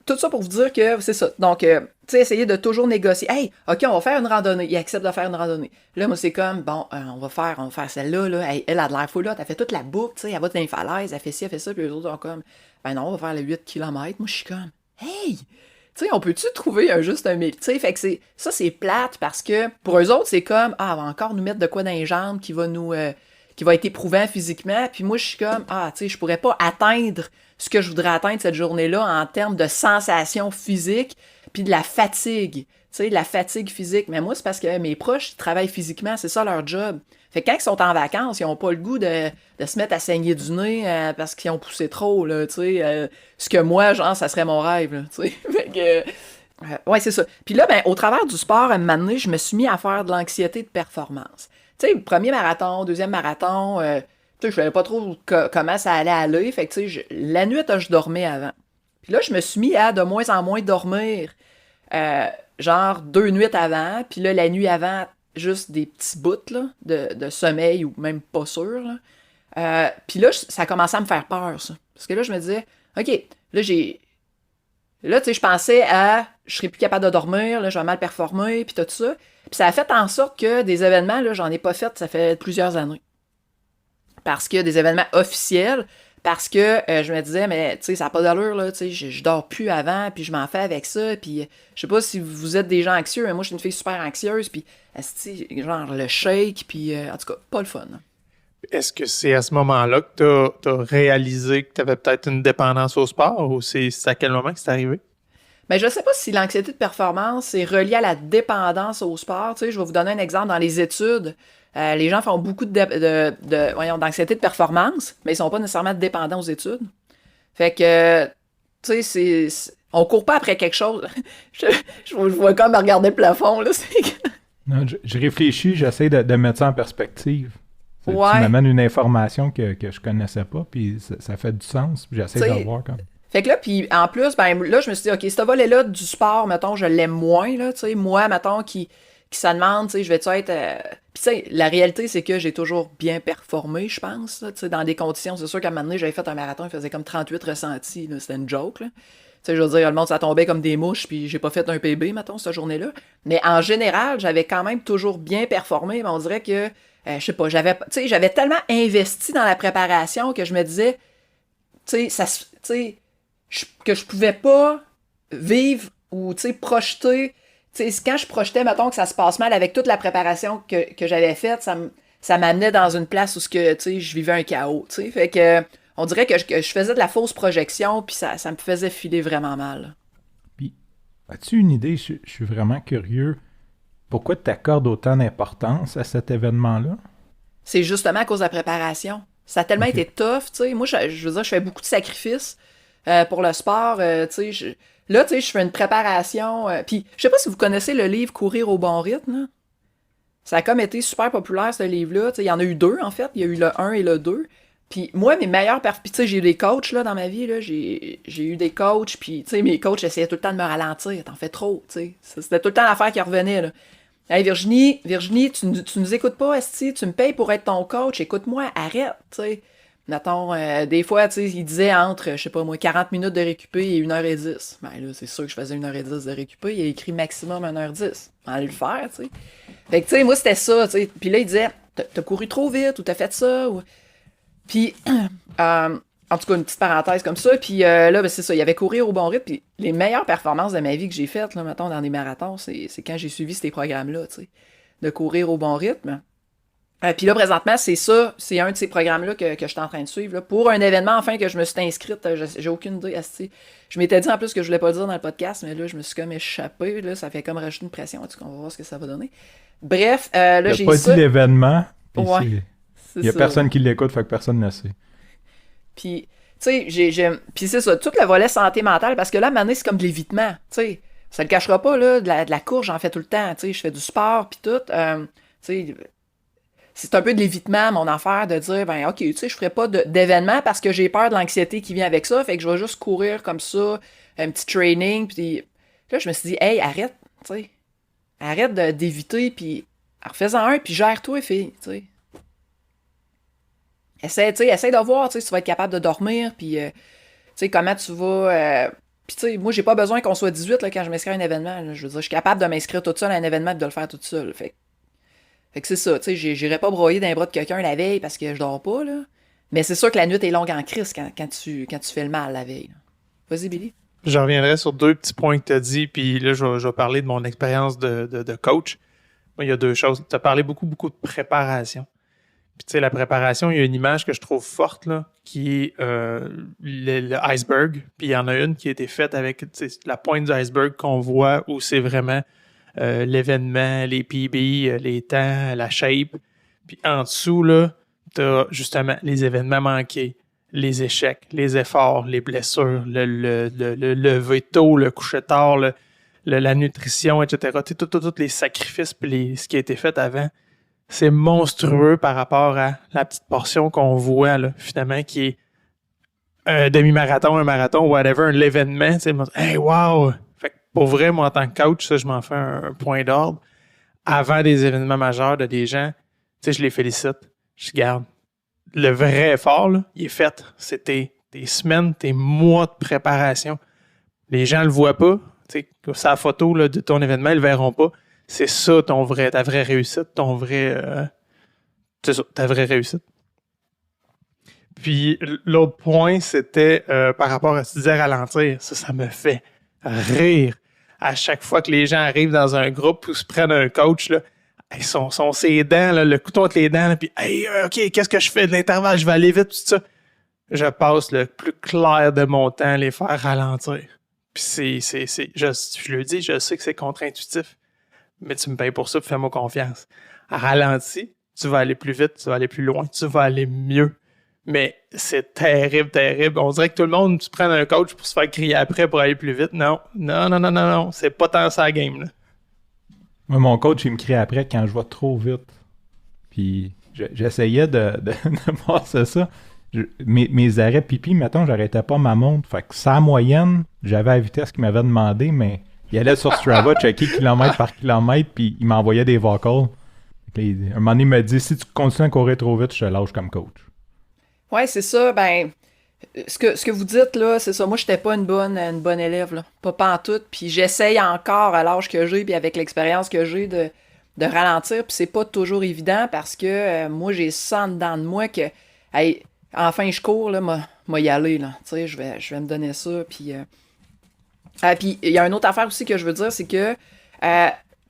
S3: tout ça pour vous dire que c'est ça. Donc, tu sais, essayer de toujours négocier. Hey, OK, on va faire une randonnée. Il accepte de faire une randonnée. Là, moi, c'est comme, bon, on va faire celle-là, là. Hey, elle a de l'air full là. Elle fait toute la boucle, tu sais. Elle va dans les falaises, elle fait ci, elle fait ça. Puis les autres sont comme, ben non, on va faire les 8 km. Moi, je suis comme, hey! Tu sais, on peut-tu trouver juste un milieu? Tu sais, fait que c'est plate parce que pour eux autres, c'est comme, elle va encore nous mettre de quoi dans les jambes qui va être éprouvant physiquement. Puis moi, je suis comme, tu sais, je pourrais pas atteindre ce que je voudrais atteindre cette journée-là en termes de sensations physiques puis de la fatigue. Tu sais, de la fatigue physique. Mais moi, c'est parce que mes proches, ils travaillent physiquement. C'est ça leur job. Fait que quand ils sont en vacances, ils ont pas le goût de se mettre à saigner du nez parce qu'ils ont poussé trop, là, tu sais. Ce que moi, genre, ça serait mon rêve, là, tu sais. Fait que... ouais, c'est ça. Puis là, ben, au travers du sport, à un moment donné, je me suis mis à faire de l'anxiété de performance. Tu sais, premier marathon, deuxième marathon, tu sais, je savais pas trop comment ça allait aller. Fait que, tu sais, la nuit, je dormais avant. Puis là, je me suis mis à de moins en moins dormir. Genre 2 nuits avant, puis là, la nuit avant, juste des petits bouts là, de sommeil ou même pas sûr. Puis là, ça a commencé à me faire peur, ça. Parce que là, je me disais, OK, là, là, tu sais, je pensais à, je serais plus capable de dormir, là, je vais mal performer, puis tout ça. Puis ça a fait en sorte que des événements, là, j'en ai pas fait, ça fait plusieurs années. Parce que des événements officiels, parce que je me disais, mais tu sais, ça n'a pas d'allure, là, tu sais, je dors plus avant, puis je m'en fais avec ça, puis je sais pas si vous êtes des gens anxieux, mais moi, je suis une fille super anxieuse, puis genre le shake, puis en tout cas, pas le fun.
S2: Est-ce que c'est à ce moment-là que tu as réalisé que tu avais peut-être une dépendance au sport, ou c'est à quel moment que c'est arrivé?
S3: Ben, je sais pas si l'anxiété de performance est reliée à la dépendance au sport. Tu sais, je vais vous donner un exemple dans les études. Les gens font beaucoup d'anxiété de performance, mais ils sont pas nécessairement dépendants aux études. Fait que, tu sais, on court pas après quelque chose. je vois comme regarder le plafond, là.
S1: Non, je réfléchis, j'essaie de mettre ça en perspective. Tu
S3: Ouais.
S1: m'amènes une information que je connaissais pas, puis ça fait du sens, puis j'essaie de voir comme...
S3: Fait que là, puis en plus, ben là, je me suis dit, OK, ce volet-là du sport, mettons, je l'aime moins, là, tu sais, moi, mettons, qui se demande, tu sais, je vais-tu être... Puis tu sais, la réalité, c'est que j'ai toujours bien performé, je pense, tu sais, dans des conditions. C'est sûr qu'à un moment donné, j'avais fait un marathon, il faisait comme 38 ressentis, là, c'était une joke, là. Tu sais, je veux dire, le monde, ça tombait comme des mouches, puis j'ai pas fait un PB, mettons, cette journée-là. Mais en général, j'avais quand même toujours bien performé, mais on dirait que, je sais pas, j'avais tellement investi dans la préparation que je me disais, tu sais, que je pouvais pas vivre ou, tu sais, projeter. Tu sais, quand je projetais, mettons, que ça se passe mal avec toute la préparation que j'avais faite, ça m'amenait dans une place où, tu sais, je vivais un chaos, tu sais. Fait que, on dirait que je faisais de la fausse projection, puis ça me faisait filer vraiment mal.
S1: Puis, as-tu une idée, je suis vraiment curieux, pourquoi tu accordes autant d'importance à cet événement-là?
S3: C'est justement à cause de la préparation. Ça a tellement été tough, tu sais. Moi, je veux dire, je fais beaucoup de sacrifices pour le sport, tu sais. Là, tu sais, je fais une préparation. Puis, je sais pas si vous connaissez le livre Courir au bon rythme, là. Ça a comme été super populaire, ce livre-là. Tu sais, il y en a eu 2, en fait. Il y a eu le 1 et le 2. Puis moi, mes meilleurs Puis tu sais, j'ai eu des coachs là, dans ma vie. Là. J'ai eu des coachs. Puis tu sais, mes coachs essayaient tout le temps de me ralentir. T'en fais trop, tu sais. C'était tout le temps l'affaire qui revenait, là. Hey Virginie, tu nous écoutes pas, esti. Tu me payes pour être ton coach. Écoute-moi, arrête, tu sais. Mettons, des fois, tu sais, il disait entre, je sais pas moi, 40 minutes de récupé et 1h10. Ben là, c'est sûr que je faisais 1h10 de récupé. Il a écrit maximum 1h10. On allait le faire, tu sais. Fait que, tu sais, moi, c'était ça, tu sais. Puis là, il disait, t'as couru trop vite ou t'as fait ça. Ou... Puis, en tout cas, une petite parenthèse comme ça. Puis là, ben, c'est ça, il y avait courir au bon rythme. Puis les meilleures performances de ma vie que j'ai faites, là, mettons, dans des marathons, c'est quand j'ai suivi ces programmes-là, tu sais, de courir au bon rythme. Puis là, présentement, c'est ça, c'est un de ces programmes-là que je suis en train de suivre. Là, pour un événement, enfin, que je me suis inscrite, j'ai aucune idée. Je m'étais dit en plus que je voulais pas le dire dans le podcast, mais là, je me suis comme échappée. Là, ça fait comme rajouter une pression. En tout cas, on va voir ce que ça va donner. Bref, là, j'ai
S1: pas
S3: ça.
S1: dit l'événement.
S3: Ouais,
S1: il y a personne qui l'écoute, fait que personne ne le sait.
S3: Puis, tu sais, puis c'est ça, tout le volet santé mentale, parce que là, à un moment donné, c'est comme de l'évitement, tu sais. Ça le cachera pas, là, de la course, j'en fais tout le temps, tu sais, je fais du sport, puis tout. Tu sais, c'est un peu de l'évitement, mon affaire, de dire, ben, OK, tu sais, je ferai pas d'événement parce que j'ai peur de l'anxiété qui vient avec ça, fait que je vais juste courir comme ça, un petit training, puis là, je me suis dit, hey, arrête, tu sais. Arrête d'éviter, puis refais-en un, puis gère-toi, fille, tu sais. Essaie de voir, si tu vas être capable de dormir, puis, tu sais, comment tu vas... puis, tu sais, moi, j'ai pas besoin qu'on soit 18 là, quand je m'inscris à un événement. Là. Je veux dire, je suis capable de m'inscrire toute seule à un événement et de le faire toute seule. Fait que c'est ça, tu sais, j'irai pas broyer dans les bras de quelqu'un la veille parce que je dors pas, là. Mais c'est sûr que la nuit est longue en crise quand tu fais le mal la veille. Là. Vas-y, Billy.
S2: Je reviendrai sur 2 petits points que tu as dit, puis là, je vais parler de mon expérience de coach. Moi, il y a 2 choses. Tu as parlé beaucoup de préparation. Puis, tu sais, la préparation, il y a une image que je trouve forte, là, qui est le iceberg. Puis, il y en a une qui a été faite avec la pointe du iceberg qu'on voit où c'est vraiment l'événement, les PB, les temps, la shape. Puis, en dessous, là, tu as justement les événements manqués, les échecs, les efforts, les blessures, le lever tôt, le coucher tard, la nutrition, etc. Tu sais, tous les sacrifices puis ce qui a été fait avant. C'est monstrueux par rapport à la petite portion qu'on voit, là, finalement, qui est un demi-marathon, un marathon, whatever, l'événement. Tu sais, hey, wow! Fait que pour vrai, moi, en tant que coach, ça, je m'en fais un point d'ordre. Avant des événements majeurs de des gens, tu sais, je les félicite. Je garde. Le vrai effort, là, il est fait. C'était tes semaines, tes mois de préparation. Les gens le voient pas. Tu sais, sa photo là, de ton événement, ils le verront pas. C'est ça ta vraie réussite, c'est ça, ta vraie réussite. Puis l'autre point, c'était par rapport à ce que tu disais ralentir. Ça me fait rire. À chaque fois que les gens arrivent dans un groupe ou se prennent un coach, là, ils sont ses dents, là, le couteau entre les dents, là, puis hey, OK, qu'est-ce que je fais de l'intervalle? Je vais aller vite, tout ça. Je passe le plus clair de mon temps à les faire ralentir. Puis je le dis, je sais que c'est contre-intuitif. Mais tu me payes pour ça, fais-moi confiance. Ralentis, tu vas aller plus vite, tu vas aller plus loin, tu vas aller mieux. Mais c'est terrible, terrible. On dirait que tout le monde, tu prends un coach pour se faire crier après pour aller plus vite. Non. C'est pas tant ça la game, là.
S1: Moi, mon coach, il me crie après quand je vais trop vite. Puis j'essayais de voir ça. Mes arrêts pipi, mettons, j'arrêtais pas ma montre. Fait que sa moyenne, j'avais la vitesse qu'il m'avait demandé, mais il allait sur Strava checker kilomètre par kilomètre, puis il m'envoyait des vocals. Un moment donné, il m'a dit, si tu continues à courir trop vite, je te lâche comme coach.
S3: Ouais, c'est ça. Ben, ce que vous dites, là, c'est ça. Moi, j'étais pas une bonne élève, là. Pas pantoute. Puis j'essaye encore, à l'âge que j'ai, puis avec l'expérience que j'ai, de ralentir. Puis c'est pas toujours évident parce que moi, j'ai ça en dedans de moi que, hey, enfin, je cours, là, m'a y aller, là. Tu sais, je vais me donner ça. Puis puis il y a une autre affaire aussi que je veux dire, c'est que, tu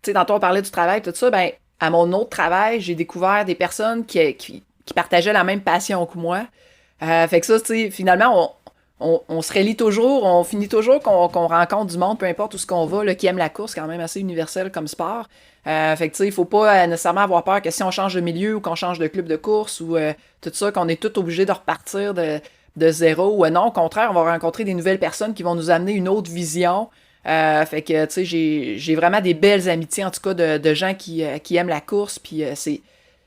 S3: sais, tantôt on parlait du travail, tout ça, ben, à mon autre travail, j'ai découvert des personnes qui partageaient la même passion que moi. Fait que ça, tu sais, finalement, on se relie toujours, on finit toujours qu'on rencontre du monde, peu importe où ce qu'on va, là, qui aime la course, quand même assez universel comme sport. Fait que tu sais, il faut pas nécessairement avoir peur que si on change de milieu ou qu'on change de club de course ou tout ça, qu'on est tout obligé de repartir de zéro. Ou non, au contraire, on va rencontrer des nouvelles personnes qui vont nous amener une autre vision. Fait que, tu sais, j'ai vraiment des belles amitiés, en tout cas, de gens qui aiment la course, puis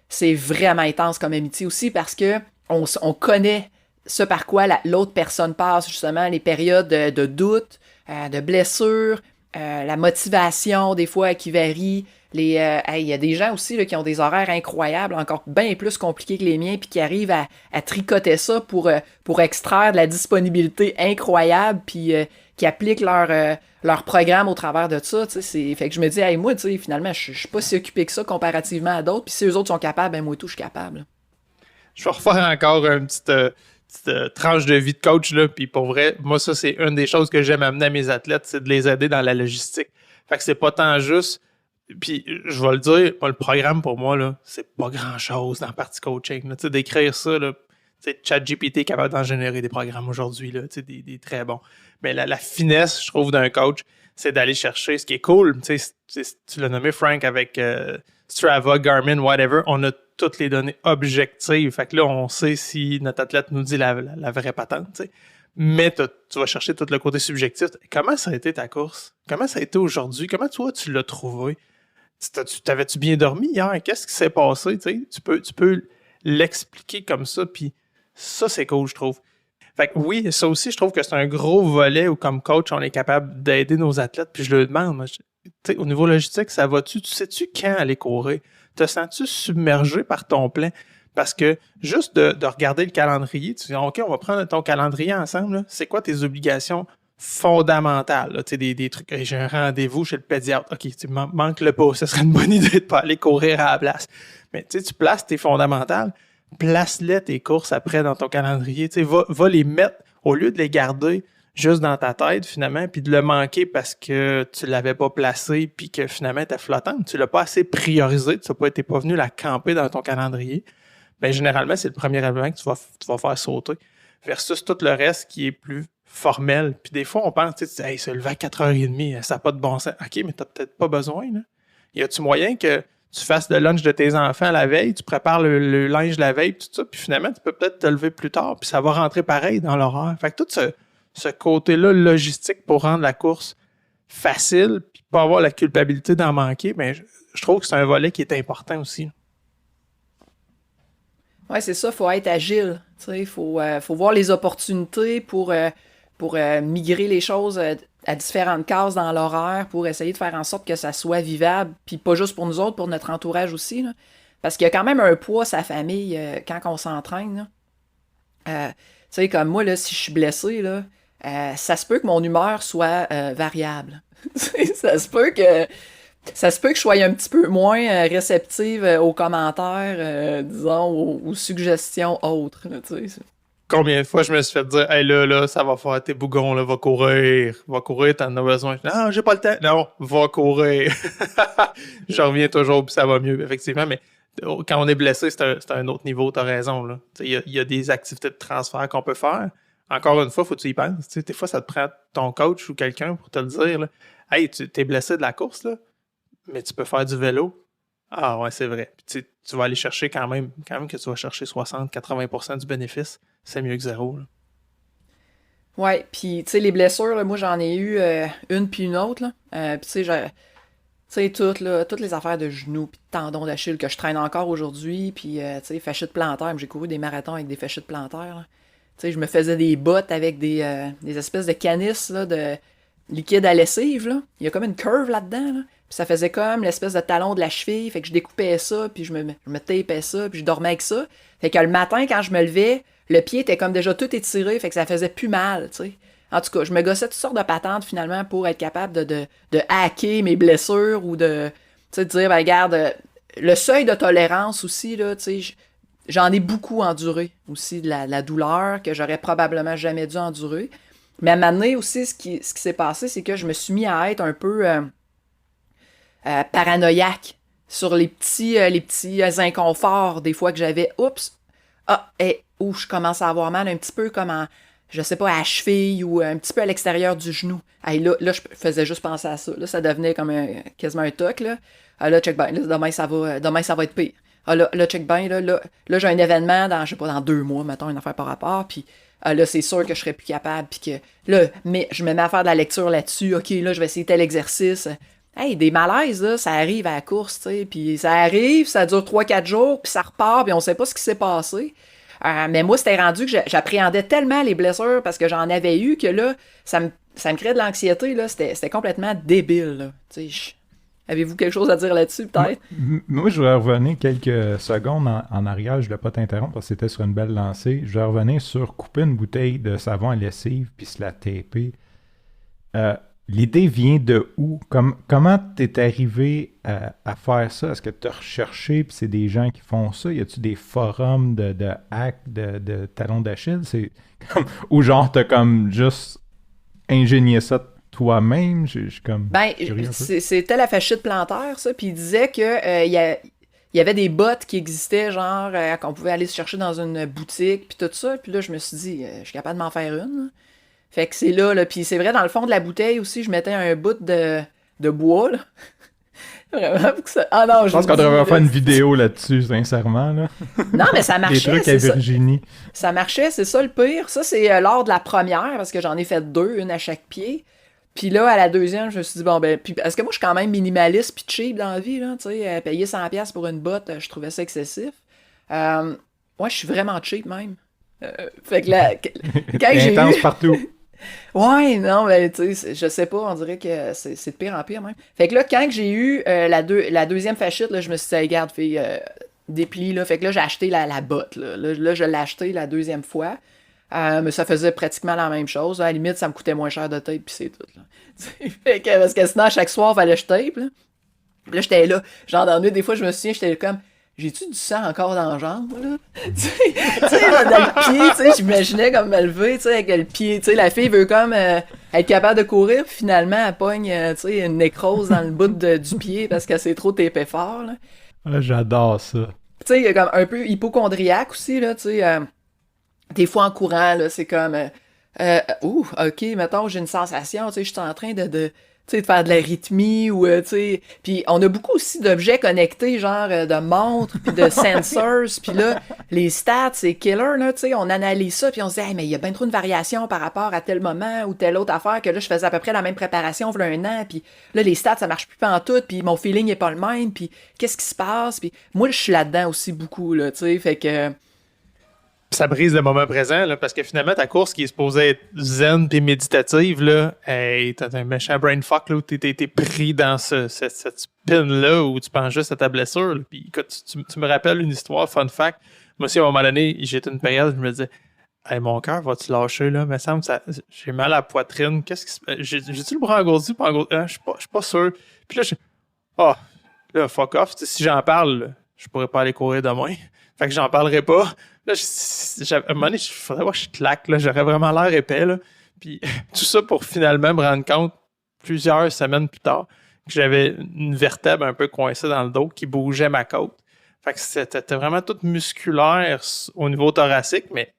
S3: c'est vraiment intense comme amitié aussi parce que on connaît ce par quoi l'autre personne passe, justement, les périodes de doute, de blessure, la motivation, des fois, qui varie. Il y a des gens aussi là, qui ont des horaires incroyables, encore bien plus compliqués que les miens, puis qui arrivent à tricoter ça pour extraire de la disponibilité incroyable, puis qui appliquent leur programme au travers de ça. Fait que je me dis, hey, moi, finalement, je suis pas si occupé que ça comparativement à d'autres, puis si eux autres sont capables, ben moi tout, je suis capable.
S2: Je vais refaire encore une petite tranche de vie de coach, là, puis pour vrai, moi, ça, c'est une des choses que j'aime amener à mes athlètes, c'est de les aider dans la logistique. Fait que c'est pas tant juste. Puis, je vais le dire, moi, le programme, pour moi, là, c'est pas grand-chose dans la partie coaching. Là, d'écrire ça, là, ChatGPT est capable d'en générer des programmes aujourd'hui, là, des très bons. Mais la finesse, je trouve, d'un coach, c'est d'aller chercher ce qui est cool. Tu l'as nommé, Frank, avec Strava, Garmin, whatever. On a toutes les données objectives. Fait que là, on sait si notre athlète nous dit la vraie patente, t'sais. Mais tu vas chercher tout le côté subjectif. Comment ça a été ta course? Comment ça a été aujourd'hui? Comment toi, tu l'as trouvé? T'avais-tu bien dormi hier? Qu'est-ce qui s'est passé? Tu peux l'expliquer comme ça, puis ça, c'est cool, je trouve. Fait que oui, ça aussi, je trouve que c'est un gros volet où, comme coach, on est capable d'aider nos athlètes. Puis je le demande, moi, au niveau logistique, ça va-tu? Tu sais-tu quand aller courir? Te sens-tu submergé par ton plan? Parce que juste de regarder le calendrier, tu dis, OK, on va prendre ton calendrier ensemble. Là. C'est quoi tes obligations fondamentales? Là? Des trucs, j'ai un rendez-vous chez le pédiatre. OK, tu manques-le pas. Ce serait une bonne idée de pas aller courir à la place. Mais tu places tes fondamentales, place-les tes courses après dans ton calendrier. Va les mettre, au lieu de les garder juste dans ta tête, finalement, puis de le manquer parce que tu l'avais pas placé, puis que finalement, t'es flottante. Tu l'as pas assez priorisé, t'es pas venu la camper dans ton calendrier. Ben, généralement, c'est le premier événement que tu vas faire sauter. Versus tout le reste qui est plus formel. Puis des fois, on pense, tu sais, hey, se lever à 4h30, ça n'a pas de bon sens. OK, mais t'as peut-être pas besoin, là. Y a-tu moyen que tu fasses le lunch de tes enfants la veille, tu prépares le linge la veille, tout ça, puis finalement, tu peux peut-être te lever plus tard, puis ça va rentrer pareil dans l'horaire. Fait que tout ce côté-là logistique pour rendre la course facile, puis pas avoir la culpabilité d'en manquer, mais je trouve que c'est un volet qui est important aussi.
S3: Oui, c'est ça, il faut être agile. Il faut voir les opportunités pour migrer les choses à différentes cases dans l'horaire pour essayer de faire en sorte que ça soit vivable, puis pas juste pour nous autres, pour notre entourage aussi. Là. Parce qu'il y a quand même un poids, sa famille, quand on s'entraîne. Tu sais, comme moi, là, si je suis blessé, là, ça se peut que mon humeur soit variable. ça se peut que je sois un petit peu moins réceptive aux commentaires, disons, aux suggestions autres. Là,
S2: combien de fois je me suis fait dire « Hey là, ça va faire tes bougons, là, va courir, t'en as besoin. » Non, j'ai pas le temps. Non, va courir. Je reviens toujours, puis ça va mieux, effectivement, mais quand on est blessé, c'est un autre niveau, t'as raison. Là. Il y a des activités de transfert qu'on peut faire. Encore une fois, faut que tu y penses. T'sais, des fois, ça te prend ton coach ou quelqu'un pour te le dire. Là. Hey, t'es blessé de la course, là, mais tu peux faire du vélo. Ah ouais, c'est vrai. Puis, tu vas aller chercher quand même que tu vas chercher 60-80% du bénéfice. C'est mieux que zéro. Là.
S3: Ouais, puis tu sais, les blessures, là, moi j'en ai eu une puis une autre. Puis tu sais, toutes les affaires de genoux puis de tendons d'Achille que je traîne encore aujourd'hui, puis tu sais, fasciite plantaire, j'ai couru des marathons avec des fasciites plantaires. Tu sais, je me faisais des bottes avec des espèces de canisses là, de liquide à lessive. Là. Il y a comme une curve là-dedans. Là. Puis ça faisait comme l'espèce de talon de la cheville. Fait que je découpais ça, puis je me tapais ça, puis je dormais avec ça. Fait que le matin, quand je me levais, le pied était comme déjà tout étiré, fait que ça faisait plus mal, tu sais. En tout cas, je me gossais toutes sortes de patentes, finalement, pour être capable de hacker mes blessures ou de dire, ben regarde, le seuil de tolérance aussi, là, tu sais, j'en ai beaucoup enduré aussi, de la douleur que j'aurais probablement jamais dû endurer. Mais à un moment donné aussi, ce qui s'est passé, c'est que je me suis mis à être un peu paranoïaque sur les petits inconforts des fois que j'avais. Oups! Je commence à avoir mal un petit peu comme je sais pas, à la cheville ou un petit peu à l'extérieur du genou. Là, je faisais juste penser à ça. Là, ça devenait comme quasiment un toc, là. Là, check bien, demain, ça va être pire. Là, check bien, là, j'ai un événement dans 2 mois, mettons, une affaire par rapport, puis là, c'est sûr que je serais plus capable, puis que, là, mais je me mets à faire de la lecture là-dessus, OK, là, je vais essayer tel exercice. Des malaises, là, ça arrive à la course, tu sais, puis ça arrive, ça dure 3-4 jours, puis ça repart, puis on sait pas ce qui s'est passé. Mais moi, c'était rendu que j'appréhendais tellement les blessures parce que j'en avais eu que là, ça me créait de l'anxiété, là, c'était complètement débile, là. Tu sais, avez-vous quelque chose à dire là-dessus, peut-être?
S1: Moi, je voudrais revenir quelques secondes en arrière. Je ne voulais pas t'interrompre parce que c'était sur une belle lancée. Je voudrais revenir sur couper une bouteille de savon à lessive puis se la taper. L'idée vient de où? Comment t'es arrivé à faire ça? Est-ce que tu as recherché puis c'est des gens qui font ça? Y a-tu des forums de hacks de talons d'Achille? C'est comme, ou genre t'as comme juste ingénié ça toi-même? Je suis comme curieux un peu.
S3: C'était la fasciite plantaire, ça, puis il disait que il y avait des bottes qui existaient, genre qu'on pouvait aller se chercher dans une boutique, puis tout ça. Puis là, je me suis dit, je suis capable de m'en faire une. Là. Fait que c'est là, puis c'est vrai, dans le fond de la bouteille aussi, je mettais un bout de bois, là. Vraiment, pour que ça... Ah non,
S1: je pense qu'on devrait faire une vidéo là-dessus, sincèrement, là.
S3: Non, mais ça marchait.
S1: Des trucs à Virginie.
S3: Ça marchait, c'est ça le pire. Ça, c'est lors de la première, parce que j'en ai fait 2, une à chaque pied. Puis là, à la deuxième, je me suis dit, bon, ben, puis parce que moi, je suis quand même minimaliste puis cheap dans la vie, là, tu sais, payer 100$ pour une botte, je trouvais ça excessif. Moi, je suis vraiment cheap, même. Fait que là, quand j'ai
S1: intense partout.
S3: Ouais, non, mais tu sais, je sais pas, on dirait que c'est de pire en pire, même. Fait que là, quand j'ai eu la deuxième fasciite, là, je me suis dit, regarde, fille, déplie, là. Fait que là, j'ai acheté la botte, là. Là, je l'ai acheté la deuxième fois. Mais ça faisait pratiquement la même chose. À la limite, ça me coûtait moins cher de tape, puis c'est tout. Là. Fait que, parce que sinon, à chaque soir, il fallait que je tape. Là, puis là j'étais là. Genre, dans la nuit, des fois, je me souviens, j'étais comme, j'ai-tu du sang encore dans la jambe, là? Tu sais, dans le pied, tu sais, j'imaginais comme me lever, tu sais, avec le pied. Tu sais, la fille veut comme être capable de courir, puis finalement, elle pogne, tu sais, une nécrose dans le bout du pied parce qu'elle s'est trop tapée fort, là.
S1: Ah, j'adore ça.
S3: Tu sais, il y a comme un peu hypochondriaque aussi, là, tu sais. Des fois en courant, là, c'est comme OK, mettons, j'ai une sensation, tu sais, je suis en train de faire de l'arythmie ou tu sais. Puis on a beaucoup aussi d'objets connectés, genre de montres, puis de sensors, puis là, les stats, c'est killer, là, tu sais, on analyse ça, puis on se dit, hey, mais il y a bien trop de variations par rapport à tel moment ou telle autre affaire que là, je faisais à peu près la même préparation il y a un an, puis là, les stats, ça marche plus pantoute, puis mon feeling est pas le même, puis qu'est-ce qui se passe, puis moi, je suis là-dedans aussi beaucoup, là, tu sais, fait que
S2: ça brise le moment présent, là, parce que finalement, ta course qui est supposée être zen et méditative, là, t'as un méchant brain fuck là, où t'es pris dans cette spin-là où tu penses juste à ta blessure. Là. Puis écoute, tu me rappelles une histoire, fun fact. Moi aussi, à un moment donné, j'étais une période, je me disais, hey, mon cœur va-tu lâcher, là? Me semble j'ai mal à la poitrine. Qu'est-ce qui se passe? J'ai-tu le bras engourdi, pas engourdi? Je suis pas sûr. Puis là, là, fuck off. Si j'en parle, là, je pourrais pas aller courir demain. Fait que j'en parlerai pas. Là, à un moment donné, il faudrait que je claque. Là, j'aurais vraiment l'air épais. Là. Puis tout ça pour finalement me rendre compte, plusieurs semaines plus tard, que j'avais une vertèbre un peu coincée dans le dos qui bougeait ma côte. Fait que c'était vraiment tout musculaire au niveau thoracique, mais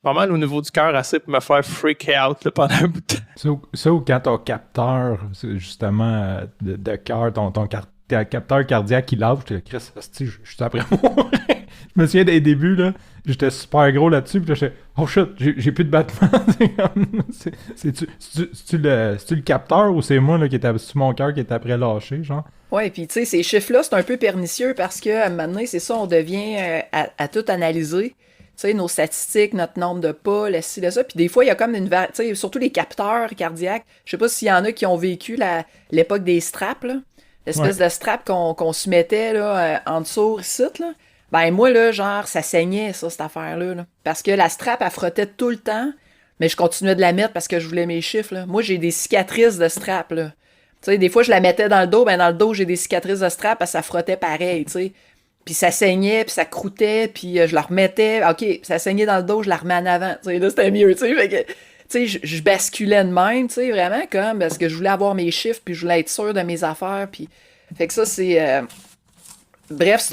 S2: pas mal au niveau du cœur, assez pour me faire freak out là, pendant un bout de temps.
S1: Ça ou quand ton capteur, justement, de cœur, ton t'as un capteur cardiaque qui lâche, j'étais là, Chris, hostie, je suis après mourir. Je me souviens des débuts, là, j'étais super gros là-dessus, puis là, j'étais, oh shit, j'ai plus de battement. C'est-tu le capteur ou c'est moi là, qui était sur mon cœur qui était après lâché, genre?
S3: Ouais, puis tu sais, ces chiffres-là, c'est un peu pernicieux parce que à un moment donné, c'est ça, on devient à tout analyser. Tu sais, nos statistiques, notre nombre de pas, le ci, le ça. Puis des fois, il y a comme tu sais, surtout les capteurs cardiaques. Je sais pas s'il y en a qui ont vécu l'époque des straps, là. L'espèce de strap qu'on se mettait là, en dessous, ici, là. Ben moi, là, genre, ça saignait, ça, cette affaire-là. Là. Parce que la strap, elle frottait tout le temps, mais je continuais de la mettre parce que je voulais mes chiffres, là. Moi, j'ai des cicatrices de strap, là. Tu sais, des fois, je la mettais dans le dos, ben dans le dos, j'ai des cicatrices de strap parce que ça frottait pareil, tu sais. Puis ça saignait, puis ça croûtait, puis je la remettais. OK, ça saignait dans le dos, je la remets en avant. Tu sais, là, c'était mieux, tu sais. Fait que, tu sais, je basculais de même, tu sais, vraiment, comme, parce que je voulais avoir mes chiffres, puis je voulais être sûr de mes affaires, puis... Fait que ça, c'est... Bref,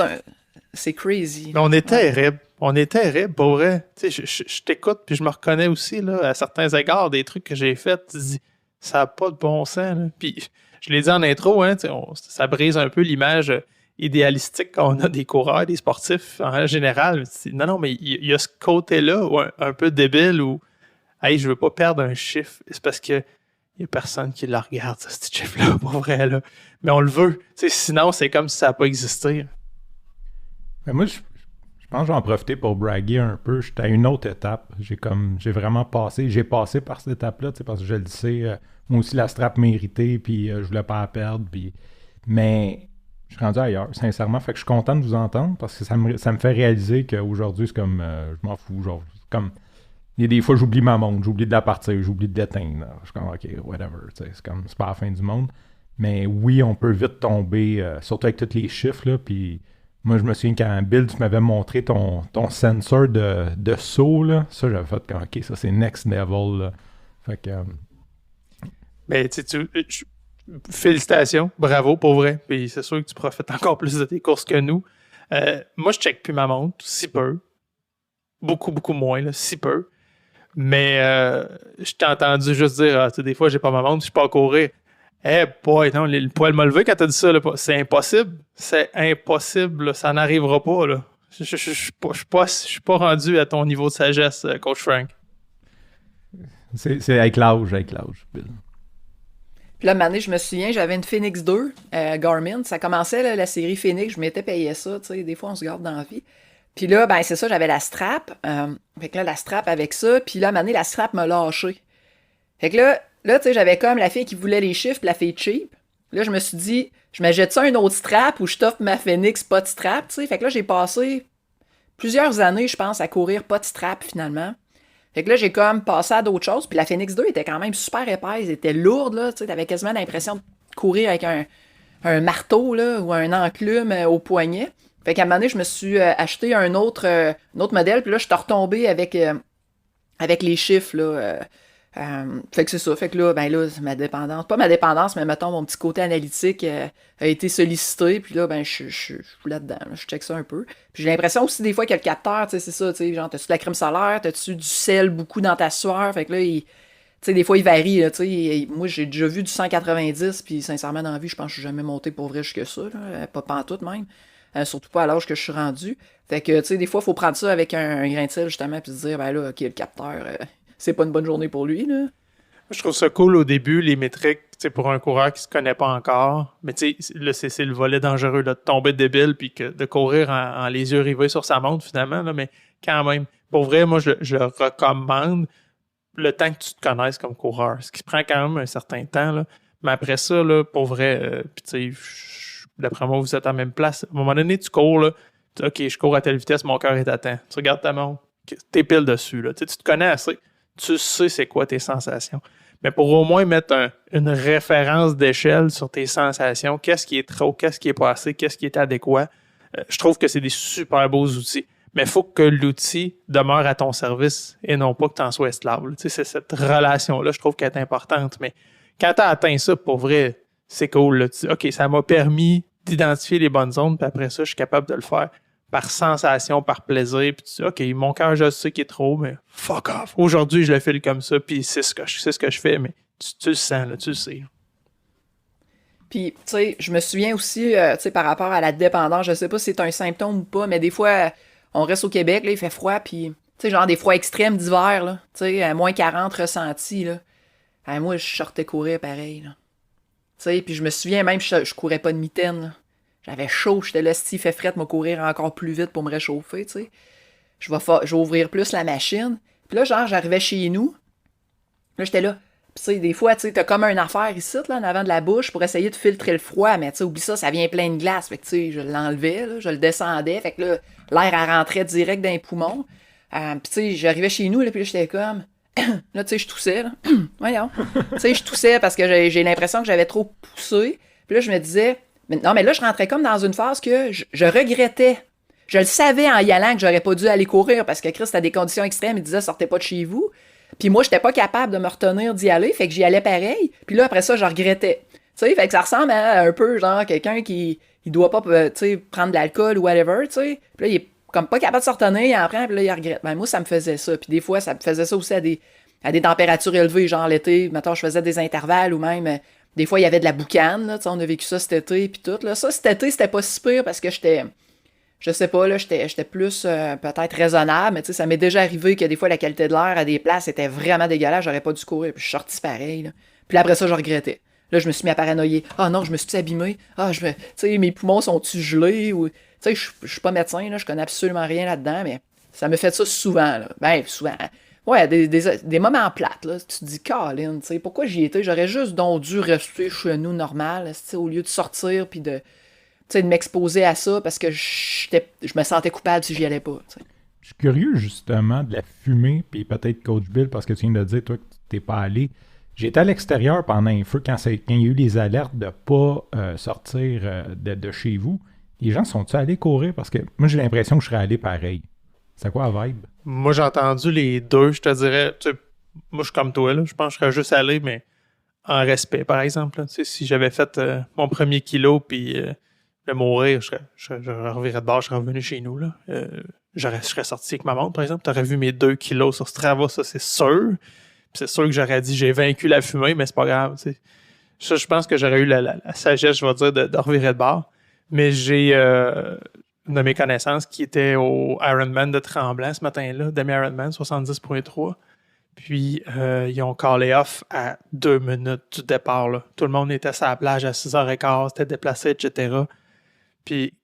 S3: c'est crazy.
S2: Mais on est terrible. On est terrible, pour vrai. Tu sais, je t'écoute, puis je me reconnais aussi, là, à certains égards, des trucs que j'ai faits. Tu dis, ça n'a pas de bon sens, là. Puis, je l'ai dit en intro, hein, ça brise un peu l'image idéalistique qu'on a des coureurs, des sportifs en général. Non, mais il y a ce côté-là, un peu débile, où, hey, je veux pas perdre un chiffre. C'est parce que il n'y a personne qui le regarde, ce petit chiffre-là, pour vrai, là. Mais on le veut. T'sais, sinon, c'est comme si ça n'a pas existé.
S1: Mais moi, je pense que j'en profiter pour braguer un peu. J'étais à une autre étape. J'ai passé par cette étape-là, parce que je le sais, moi aussi, la strap méritait, puis je voulais pas la perdre. Mais je suis rendu ailleurs, sincèrement. Fait que je suis content de vous entendre, parce que ça me fait réaliser qu'aujourd'hui, c'est comme, je m'en fous, genre, c'est comme... Il y a des fois, j'oublie ma montre, j'oublie de la partir, j'oublie de l'éteindre. Je suis comme, OK, whatever, c'est pas la fin du monde. Mais oui, on peut vite tomber, surtout avec tous les chiffres, là, puis moi, je me souviens quand Bill, tu m'avais montré ton sensor de saut, là, ça, j'avais fait comme, OK, ça, c'est next level, là. Fait que...
S2: Mais, félicitations, bravo, pour vrai, puis c'est sûr que tu profites encore plus de tes courses que nous. Moi, je check plus ma montre, si peu. Beaucoup, beaucoup moins, là, si peu. Mais je t'ai entendu juste dire, des fois, j'ai pas ma montre, je suis pas à courir. Boy, non, le poil m'a levé quand t'as dit ça. Là, c'est impossible. C'est impossible. Là, ça n'arrivera pas. Là. Je suis pas rendu à ton niveau de sagesse, Coach Frank.
S1: C'est avec l'âge, Bill.
S3: Puis là, une année, je me souviens, j'avais une Phoenix 2 Garmin. Ça commençait, là, la série Phoenix. Je m'étais payé ça. Tu sais, des fois, on se garde dans la vie. Puis là, ben c'est ça, j'avais la strap. Fait que là, la strap avec ça. Puis là, à un moment donné, la strap m'a lâché. Fait que là, tu sais, j'avais comme la fille qui voulait les chiffres, puis la fille cheap. Là, je me suis dit, je me jette ça un autre strap ou je t'offre ma Phoenix pas de strap, tu sais. Fait que là, j'ai passé plusieurs années, je pense, à courir pas de strap, finalement. Fait que là, j'ai comme passé à d'autres choses. Puis la Phoenix 2 était quand même super épaisse, elle était lourde, là. Tu sais, t'avais quasiment l'impression de courir avec un marteau, là, ou un enclume au poignet. Fait qu'à un moment donné, je me suis acheté un autre modèle, puis là, je suis retombé avec les chiffres, là. Fait que c'est ça. Fait que là, ben là, pas ma dépendance, mais mettons, mon petit côté analytique a été sollicité, puis là, ben, je suis là-dedans. Là, je check ça un peu. Puis j'ai l'impression aussi, des fois, que le capteur, tu sais, c'est ça, tu sais, genre, t'as-tu de la crème solaire, t'as-tu du sel beaucoup dans ta sueur? Fait que là, tu sais, des fois, il varie, là, tu sais. Moi, j'ai déjà vu du 190, puis sincèrement, dans la vie, je pense que je suis jamais monté pour vrai jusque ça, là, pas pantoute même. Surtout pas à l'âge que je suis rendu. Fait que, tu sais, des fois, il faut prendre ça avec un grain de sel, justement, puis se dire, ben là, OK, le capteur, c'est pas une bonne journée pour lui, là.
S2: Je trouve ça cool au début, les métriques, pour un coureur qui se connaît pas encore. Mais tu sais, là, c'est le volet dangereux, là, de tomber débile, puis de courir en les yeux rivés sur sa montre, finalement, là, mais quand même. Pour vrai, moi, je recommande le temps que tu te connaisses comme coureur, ce qui prend quand même un certain temps, là. Mais après ça, là, pour vrai, puis tu sais, d'après moi, vous êtes à la même place. À un moment donné, tu cours, là, OK, je cours à telle vitesse, mon cœur est à temps. Tu regardes ta montre, t'es pile dessus, là. Tu te connais assez. Tu sais c'est quoi tes sensations. Mais pour au moins mettre une référence d'échelle sur tes sensations, qu'est-ce qui est trop, qu'est-ce qui est pas assez, qu'est-ce qui est adéquat, je trouve que c'est des super beaux outils. Mais il faut que l'outil demeure à ton service et non pas que tu en sois esclave. Tu sais, c'est cette relation-là, je trouve qu'elle est importante. Mais quand tu as atteint ça, pour vrai, c'est cool. Là. Tu dis, OK, ça m'a permis d'identifier les bonnes zones, puis après ça, je suis capable de le faire par sensation, par plaisir, puis tu dis, OK, mon cœur, je sais qu'il est trop, mais fuck off. Aujourd'hui, je le file comme ça, puis c'est ce que je fais, mais tu le sens, là, tu le sais.
S3: Puis, tu sais, je me souviens aussi, tu sais, par rapport à la dépendance, je sais pas si c'est un symptôme ou pas, mais des fois, on reste au Québec, là, il fait froid, puis, tu sais, genre des froids extrêmes d'hiver, là, tu sais, à moins 40 ressentis, là. Moi, je sortais courir pareil, là. Tu sais, puis je me souviens même, je courais pas de mitaine, là. J'avais chaud, j'étais là, si il fait fret, me courir encore plus vite pour me réchauffer, tu sais. Je vais ouvrir plus la machine. Puis là, genre, j'arrivais chez nous, là, j'étais là. Puis, tu sais, des fois, tu sais, t'as comme une affaire ici, là, en avant de la bouche pour essayer de filtrer le froid. Mais, tu sais, oublie ça, ça vient plein de glace. Fait que, tu sais, je l'enlevais, là, je le descendais. Fait que là, l'air, elle rentrait direct dans les poumons. Puis, tu sais, j'arrivais chez nous, là, puis là, j'étais comme... là, tu sais, je toussais, là. Voyons. Tu sais, je toussais parce que j'ai l'impression que j'avais trop poussé. Puis là, je me disais... Non, mais là, je rentrais comme dans une phase que je regrettais. Je le savais en y allant que j'aurais pas dû aller courir parce que Christ, à des conditions extrêmes, il disait « Sortez pas de chez vous ». Puis moi, j'étais pas capable de me retenir d'y aller, fait que j'y allais pareil. Puis là, après ça, je regrettais. Tu sais, fait que ça ressemble à un peu, genre, quelqu'un qui il doit pas, tu sais, prendre de l'alcool ou whatever, tu sais. Puis là, il est comme pas capable de se retenir, il en prend, puis là, il regrette. Ben moi, ça me faisait ça. Puis des fois, ça me faisait ça aussi à des températures élevées, genre l'été. Mettons, je faisais des intervalles ou même... des fois, il y avait de la boucane, là, tu sais, on a vécu ça cet été, puis tout. Là. Ça, cet été, c'était pas si pire parce que j'étais... Je sais pas, là, j'étais plus peut-être raisonnable, mais tu sais, ça m'est déjà arrivé que des fois, la qualité de l'air à des places était vraiment dégueulasse, j'aurais pas dû courir, puis je suis sorti pareil, là. Puis après ça, je regrettais. Là, je me suis mis à paranoïer. Ah non, je me suis abîmé. Tu sais, mes poumons sont-tu gelés? Ou... Tu sais, je suis pas médecin, là, je connais absolument rien là-dedans, mais ça me fait ça souvent, là. Ben, souvent. Ouais, des moments plates, là. Tu te dis, Colin, tu sais, pourquoi j'y étais? J'aurais juste donc dû rester chez nous normal, tu sais, au lieu de sortir, puis de m'exposer à ça parce que je me sentais coupable si j'y allais pas. T'sais.
S1: Je suis curieux justement de la fumée, puis peut-être Coach Bill, parce que tu viens de dire, toi, que tu t'es pas allé. J'étais à l'extérieur pendant un feu quand il y a eu les alertes de pas sortir de chez vous. Les gens sont-ils allés courir? Parce que moi, j'ai l'impression que je serais allé pareil. C'est quoi la vibe?
S2: Moi, j'ai entendu les deux. Je te dirais, moi, je suis comme toi, là. Je pense que je serais juste allé, mais en respect, par exemple. Là. Si j'avais fait mon premier kilo, puis... de mourir, je revirais de bord, je serais revenu chez nous. Là. Je serais sorti avec ma montre, par exemple. Tu aurais vu mes 2 kilos sur Strava, ça, c'est sûr. Puis c'est sûr que j'aurais dit j'ai vaincu la fumée, mais c'est pas grave. T'sais. Ça, je pense que j'aurais eu la sagesse, je vais dire, de revirer de bord. Mais j'ai une de mes connaissances qui était au Ironman de Tremblant ce matin-là, demi-Ironman, 70.3. Puis, ils ont callé off à 2 minutes du départ. Là. Tout le monde était sur la plage à 6h15, c'était déplacé, etc. Puis,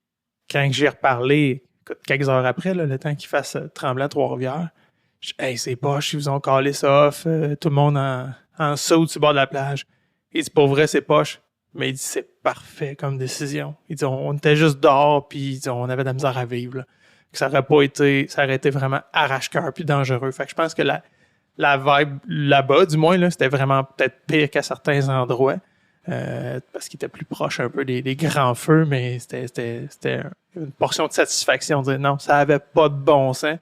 S2: quand j'y ai reparlé, quelques heures après, là, le temps qu'il fasse Tremblant Trois-Rivières, je dis « Hey, c'est poche, ils vous ont callé ça off, tout le monde en saut sur le bord de la plage. » Il dit « Pour vrai, c'est poche. » Mais il dit « C'est parfait comme décision. » Il dit « On était juste dehors, puis on avait de la misère à vivre. Là. Ça aurait été vraiment arrache-cœur puis dangereux. » Fait que je pense que la vibe là-bas, du moins, là, c'était vraiment peut-être pire qu'à certains endroits. Parce qu'il était plus proche un peu des grands feux, mais c'était une portion de satisfaction de dire non, ça avait pas de bon sens.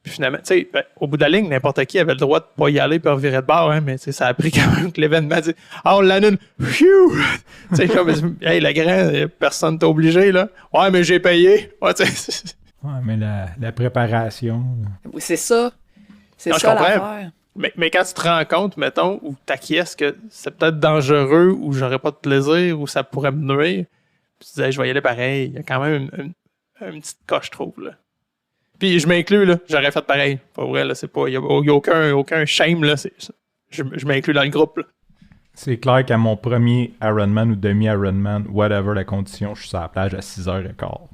S2: Puis finalement, tu sais, au bout de la ligne, n'importe qui avait le droit de pas y aller puis revirer de bord, hein, mais ça a pris quand même que l'événement dit on l'annule, phew! Tu sais, comme, hey, le grand, personne t'a obligé, là. Ouais, mais j'ai payé. Ouais,
S1: ouais, mais la préparation.
S3: Oui, c'est ça. C'est ça l'affaire.
S2: Mais quand tu te rends compte, mettons, ou t'acquiesces que c'est peut-être dangereux, ou j'aurais pas de plaisir, ou ça pourrait me nuire, puis tu disais, je vais y aller pareil. Il y a quand même une petite coche, je trouve, là. Puis je m'inclus, là. J'aurais fait pareil. Pas vrai, là. C'est pas. Il y a aucun shame, là. Je m'inclus dans le groupe, là.
S1: C'est clair qu'à mon premier Ironman ou demi-Ironman, whatever la condition, je suis sur la plage à 6h15.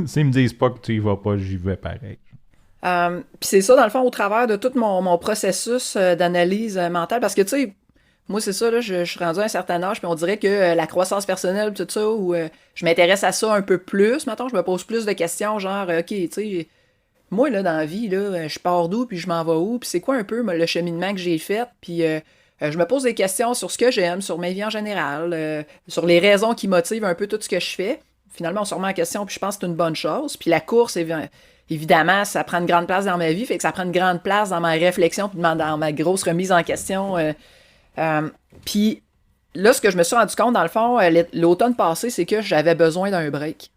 S1: S'ils me disent pas que tu y vas pas, j'y vais pareil.
S3: Puis c'est ça, dans le fond, au travers de tout mon processus d'analyse mentale, parce que, tu sais, moi, c'est ça, là, je suis rendu à un certain âge, puis on dirait que la croissance personnelle, tout ça, où je m'intéresse à ça un peu plus, maintenant, je me pose plus de questions, genre, OK, tu sais, moi, là, dans la vie, là, je pars d'où, puis je m'en vais où, puis c'est quoi un peu le cheminement que j'ai fait, puis je me pose des questions sur ce que j'aime, sur ma vie en général, sur les raisons qui motivent un peu tout ce que je fais. Finalement, on se remet en question, puis je pense que c'est une bonne chose, puis la course, évidemment, ça prend une grande place dans ma vie, fait que ça prend une grande place dans ma réflexion puis dans ma grosse remise en question. Puis là, ce que je me suis rendu compte, dans le fond, l'automne passé, c'est que j'avais besoin d'un break.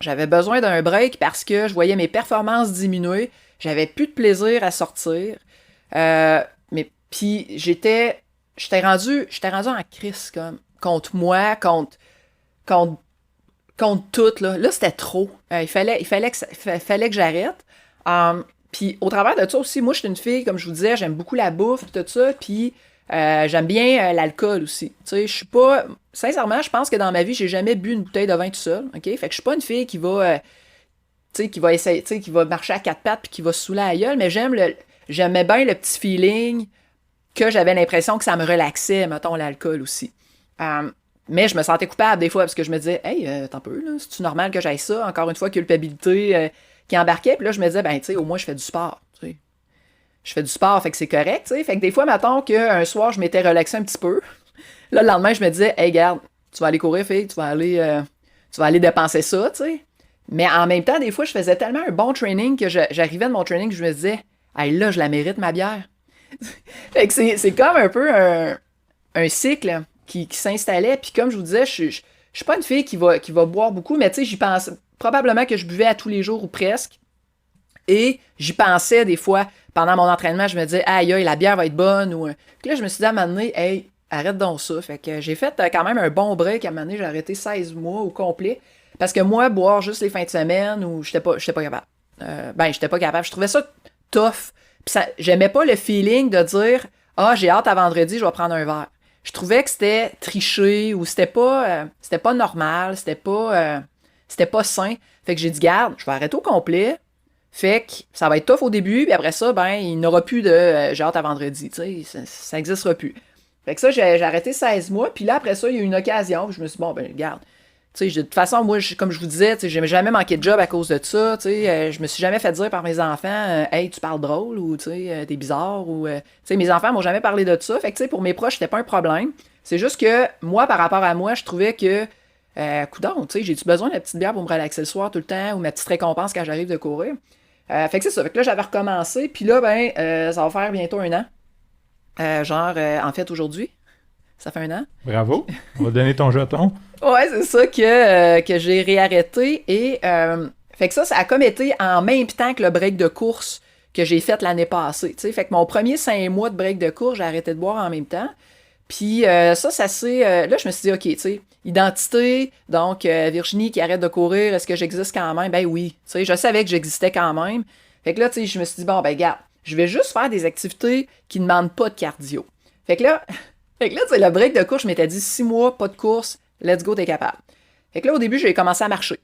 S3: J'avais besoin d'un break parce que je voyais mes performances diminuer, j'avais plus de plaisir à sortir. Mais puis j'étais rendu en crise, contre moi, contre tout, là. Là, c'était trop. Il fallait que j'arrête. Puis au travers de ça aussi, moi, je suis une fille, comme je vous disais, j'aime beaucoup la bouffe, tout ça, puis j'aime bien l'alcool aussi. Tu sais, je suis pas... Sincèrement, je pense que dans ma vie, j'ai jamais bu une bouteille de vin tout seul, OK? Fait que je suis pas une fille qui va... tu sais, qui va essayer, tu sais, qui va marcher à quatre pattes puis qui va se saouler à la gueule, mais j'aimais bien le petit feeling que j'avais l'impression que ça me relaxait, mettons, l'alcool aussi. Mais je me sentais coupable des fois parce que je me disais, hey, t'en peu, là, c'est-tu normal que j'aille ça? Encore une fois, culpabilité qui embarquait. Puis là, je me disais, ben, tu sais, au moins, je fais du sport. Tu sais. Je fais du sport, fait que c'est correct, tu sais. Fait que des fois, mettons qu'un soir, je m'étais relaxé un petit peu. Là, le lendemain, je me disais, hey, garde, tu vas aller courir, fille, tu vas aller dépenser ça, tu sais. Mais en même temps, des fois, je faisais tellement un bon training que j'arrivais de mon training que je me disais, hey, là, je la mérite, ma bière. Fait que c'est comme un peu un cycle qui s'installait. Puis comme je vous disais, je suis pas une fille qui va boire beaucoup, mais tu sais, j'y pense probablement que je buvais à tous les jours ou presque. Et j'y pensais des fois pendant mon entraînement, je me disais, aïe, aïe, la bière va être bonne. Puis là, je me suis dit à un moment donné, hey, arrête donc ça. Fait que j'ai fait quand même un bon break. À un moment donné, j'ai arrêté 16 mois au complet. Parce que moi, boire juste les fins de semaine, j'étais pas capable. J'étais pas capable. Je trouvais ça tough. Puis j'aimais pas le feeling de dire, j'ai hâte à vendredi, je vais prendre un verre. Je trouvais que c'était triché ou c'était pas normal, c'était pas sain. Fait que j'ai dit, garde, je vais arrêter au complet. Fait que ça va être tough au début, puis après ça, il n'y aura plus de j'ai hâte à vendredi, tu sais, ça n'existera plus. Fait que ça, j'ai arrêté 16 mois, puis là, après ça, il y a eu une occasion, puis je me suis dit, bon, garde. Tu sais, de toute façon, moi, comme je vous disais, tu sais, j'ai jamais manqué de job à cause de ça, tu sais, je me suis jamais fait dire par mes enfants, hey, tu parles drôle, ou tu sais, t'es bizarre, ou, tu sais, mes enfants m'ont jamais parlé de ça, fait que, tu sais, pour mes proches, c'était pas un problème. C'est juste que, moi, par rapport à moi, je trouvais que, coudonc, tu sais, j'ai-tu besoin de la petite bière pour me relaxer le soir tout le temps, ou ma petite récompense quand j'arrive de courir? Fait que c'est ça, fait que là, j'avais recommencé, puis là, ça va faire bientôt un an. En fait, aujourd'hui, ça fait un an.
S1: Bravo, on va donner ton jeton.
S3: Ouais, c'est ça que j'ai réarrêté. Et fait que ça a comme été en même temps que le break de course que j'ai fait l'année passée. T'sais. Fait que mon premier 5 mois de break de course, j'ai arrêté de boire en même temps. Puis ça c'est... là, je me suis dit, OK, tu sais, identité, donc Virginie qui arrête de courir, est-ce que j'existe quand même? Ben oui, tu sais, je savais que j'existais quand même. Fait que là, tu sais, je me suis dit, bon, regarde, je vais juste faire des activités qui ne demandent pas de cardio. Fait que là, tu sais, le break de course, je m'étais dit 6 mois, pas de course, let's go, t'es capable. Fait que là, au début, j'ai commencé à marcher.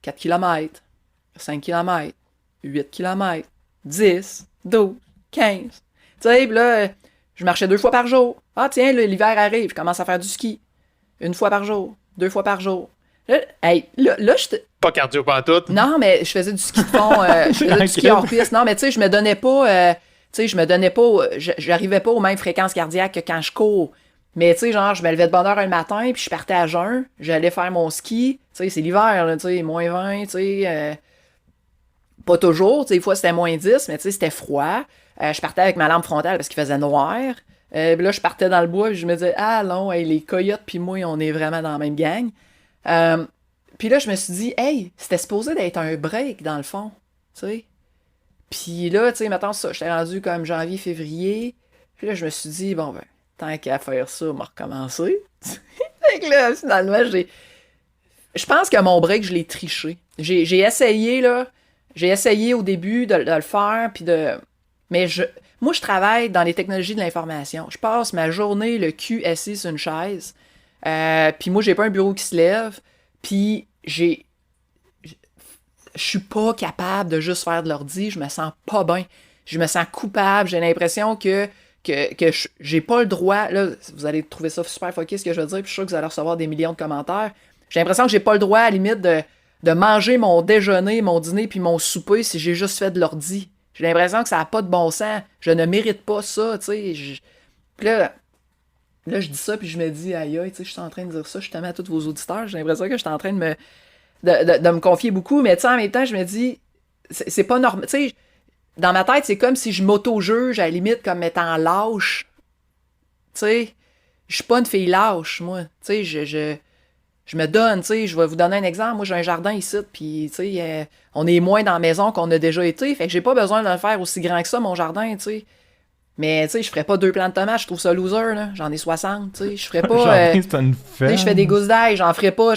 S3: 4 km, 5 km, 8 km, 10, 12, 15. Tu sais, là, je marchais 2 fois par jour. Ah, tiens, là, l'hiver arrive, je commence à faire du ski. 1 fois par jour, 2 fois par jour. Là, j'étais...
S2: Pas cardio pantoute.
S3: Non, mais je faisais du ski de fond, je faisais du ski hors piste. Non, mais tu sais, je me donnais pas... j'arrivais pas aux mêmes fréquences cardiaques que quand je cours. Mais tu sais, genre, je me levais de bonne heure un matin, puis je partais à jeun, j'allais faire mon ski. Tu sais, c'est l'hiver, là, tu sais, moins 20, tu sais. Pas toujours, tu sais, des fois c'était moins 10, mais tu sais, c'était froid. Je partais avec ma lampe frontale parce qu'il faisait noir. Là, je partais dans le bois, puis je me disais, ah non, hey, les coyotes puis moi, on est vraiment dans la même gang. Puis là, je me suis dit, hey, c'était supposé d'être un break, dans le fond, tu sais. Puis là, tu sais, maintenant, ça, j'étais rendu comme janvier, février. Puis là, je me suis dit, bon, ben, tant qu'à faire ça, on va recommencer. Fait que là, finalement, je pense que mon break, je l'ai triché. J'ai essayé, là. J'ai essayé au début de le faire, puis mais moi, je travaille dans les technologies de l'information. Je passe ma journée, le cul assis sur une chaise. Puis moi, j'ai pas un bureau qui se lève. Puis je suis pas capable de juste faire de l'ordi. Je me sens pas bien. Je me sens coupable. J'ai l'impression que j'ai pas le droit. Là, vous allez trouver ça super fucké ce que je veux dire. Puis je suis sûr que vous allez recevoir des millions de commentaires. J'ai l'impression que j'ai pas le droit, à la limite, de manger mon déjeuner, mon dîner puis mon souper si j'ai juste fait de l'ordi. J'ai l'impression que ça n'a pas de bon sens. Je ne mérite pas ça, tu sais. Puis là, je dis ça, puis je me dis, aïe, tu sais, je suis en train de dire ça justement à tous vos auditeurs. J'ai l'impression que je suis en train de me confier beaucoup. Mais tu sais, en même temps, je me dis, c'est pas normal. Tu sais, dans ma tête, c'est comme si je m'auto-juge à la limite comme étant lâche. Tu sais, je suis pas une fille lâche, moi. Tu sais, je me donne, tu sais, je vais vous donner un exemple. Moi, j'ai un jardin ici, puis, tu sais, on est moins dans la maison qu'on a déjà été, fait que j'ai pas besoin de le faire aussi grand que ça, mon jardin, tu sais. Mais, tu sais, je ferais pas 2 plants de tomates, je trouve ça loser, là. J'en ai 60, tu sais. Je ferais pas...
S1: C'est une
S3: tu sais, je fais des gousses d'ail, j'en ferais pas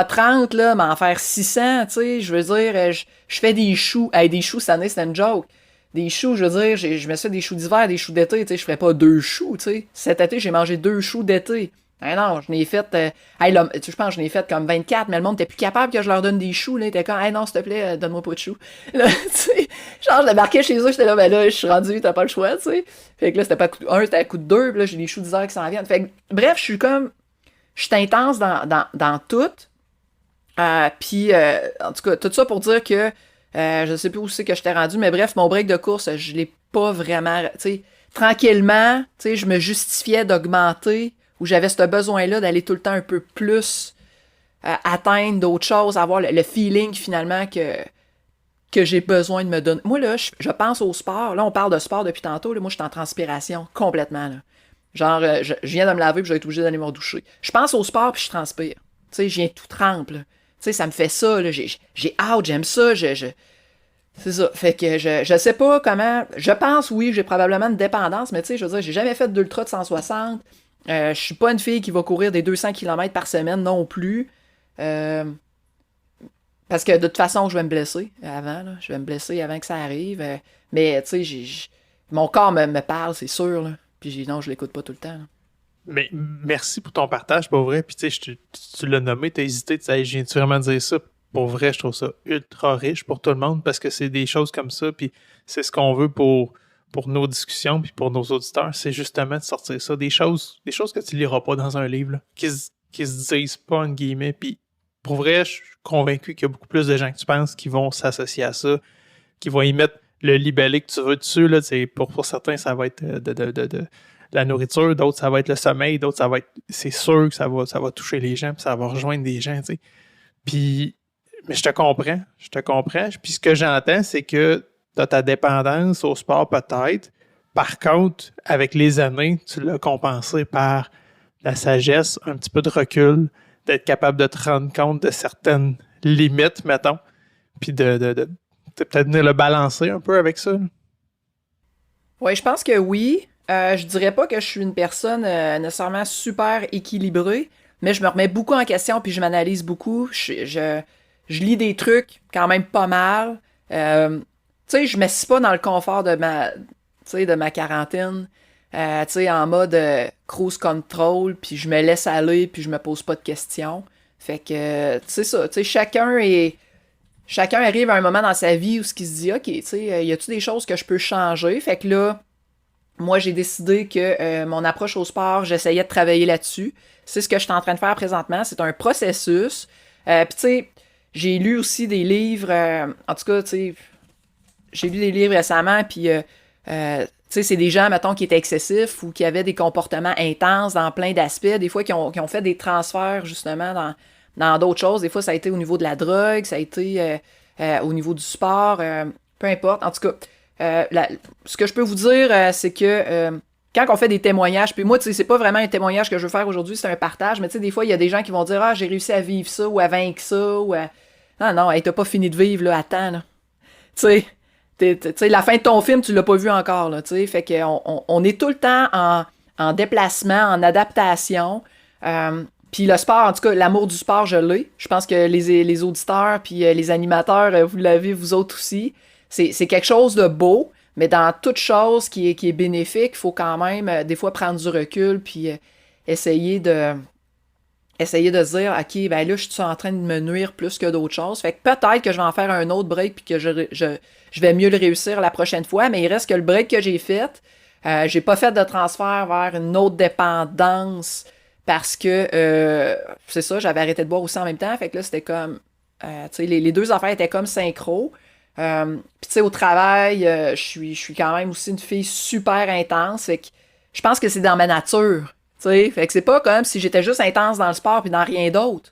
S3: 30, là, mais en faire 600, tu sais. Je veux dire, je fais des choux. Hey, des choux, cette année, c'était une joke. Des choux, je veux dire, je me fais des choux d'hiver, des choux d'été, tu sais. Je ferais pas 2 choux, tu sais. Cet été, j'ai mangé 2 choux d'été. Ah non, je n'ai fait... hey, là, je pense que je n'ai fait comme 24, mais le monde était plus capable que je leur donne des choux, là. Il était comme, hey, non, s'il te plaît, donne-moi pas de choux. Là, tu sais, genre, je débarquais chez eux, j'étais là, ben là, je suis rendu, t'as pas le choix, tu sais. Fait que là, c'était pas coup de 1, c'était à coup de 2, puis là, j'ai des choux d'hiver qui s'en viennent. Fait que, bref, je suis intense dans tout. Puis, en tout cas, tout ça pour dire que, je sais plus où c'est que je t'ai rendu, mais bref, mon break de course, je l'ai pas vraiment, tu sais, tranquillement, tu sais, je me justifiais d'augmenter, où j'avais ce besoin-là d'aller tout le temps un peu plus atteindre d'autres choses, avoir le feeling finalement que j'ai besoin de me donner. Moi, là, je pense au sport. Là, on parle de sport depuis tantôt. Là, moi, je suis en transpiration complètement. Là. Genre, je viens de me laver puis je vais être obligé d'aller me redoucher. Je pense au sport puis je transpire. Tu sais, je viens tout trempe. Tu sais, ça me fait ça. Là. J'ai hâte, j'aime ça. C'est ça. Fait que je sais pas comment... Je pense, oui, j'ai probablement une dépendance, mais tu sais, je veux dire, j'ai jamais fait d'ultra de 160. Je suis pas une fille qui va courir des 200 km par semaine non plus. Parce que de toute façon, je vais me blesser avant. Là. Je vais me blesser avant que ça arrive. Mais tu sais, mon corps me parle, c'est sûr. Là. Puis non, je l'écoute pas tout le temps. Là.
S2: Mais merci pour ton partage, pour vrai. Puis tu sais, tu l'as nommé, t'as hésité, tu sais, je viens-tu vraiment dire ça? Pour vrai, je trouve ça ultra riche pour tout le monde parce que c'est des choses comme ça. Puis c'est ce qu'on veut pour nos discussions puis pour nos auditeurs, c'est justement de sortir ça. Des choses que tu liras pas dans un livre, là, qui se disent pas, en guillemets. Puis pour vrai, je suis convaincu qu'il y a beaucoup plus de gens que tu penses qui vont s'associer à ça, qui vont y mettre le libellé que tu veux dessus. Là, pour certains, ça va être de la nourriture, d'autres, ça va être le sommeil, d'autres, ça va être. C'est sûr que ça va toucher les gens, puis ça va rejoindre des gens, tu sais. Puis, mais je te comprends. Puis ce que j'entends, c'est que tu as ta dépendance au sport peut-être. Par contre, avec les années, tu l'as compensé par la sagesse, un petit peu de recul, d'être capable de te rendre compte de certaines limites, mettons, puis de peut-être venir le balancer un peu avec ça.
S3: Oui, je pense que oui. Je dirais pas que je suis une personne nécessairement super équilibrée, mais je me remets beaucoup en question puis je m'analyse beaucoup. Je lis des trucs quand même pas mal. Tu sais, je me suis pas dans le confort de ma quarantaine. Tu sais, en mode cruise control, puis je me laisse aller, puis je me pose pas de questions. Fait que, tu sais ça, tu sais, chacun arrive à un moment dans sa vie où ce qui se dit, OK, tu sais, y a-tu des choses que je peux changer? Fait que là, moi, j'ai décidé que mon approche au sport, j'essayais de travailler là-dessus. C'est ce que je suis en train de faire présentement. C'est un processus. Puis, tu sais, j'ai lu aussi des livres. En tout cas, tu sais, j'ai lu des livres récemment. Puis, tu sais, c'est des gens, mettons, qui étaient excessifs ou qui avaient des comportements intenses dans plein d'aspects. Des fois, qui ont fait des transferts, justement, dans d'autres choses. Des fois, ça a été au niveau de la drogue, ça a été au niveau du sport. Peu importe. En tout cas, ce que je peux vous dire, c'est que quand on fait des témoignages, puis moi, tu sais, c'est pas vraiment un témoignage que je veux faire aujourd'hui, c'est un partage, mais tu sais, des fois, il y a des gens qui vont dire « Ah, j'ai réussi à vivre ça, ou à vaincre ça, ou à... » Non, hey, t'as pas fini de vivre, là, attends, là. Tu sais, la fin de ton film, tu l'as pas vu encore, là, tu sais, fait qu'on est tout le temps en déplacement, en adaptation, puis le sport, en tout cas, l'amour du sport, je l'ai. Je pense que les auditeurs, puis les animateurs, vous l'avez, vous autres aussi. C'est quelque chose de beau, mais dans toute chose qui est bénéfique, il faut quand même des fois prendre du recul puis essayer de se dire, OK, ben là, je suis en train de me nuire plus que d'autres choses. Fait que peut-être que je vais en faire un autre break puis que je vais mieux le réussir la prochaine fois, mais il reste que le break que j'ai fait, j'ai pas fait de transfert vers une autre dépendance parce que, c'est ça, j'avais arrêté de boire aussi en même temps. Fait que là, c'était comme, tu sais, les deux affaires étaient comme synchro. Puis tu sais, au travail, je suis quand même aussi une fille super intense, fait que je pense que c'est dans ma nature, tu sais, fait que c'est pas comme si j'étais juste intense dans le sport puis dans rien d'autre.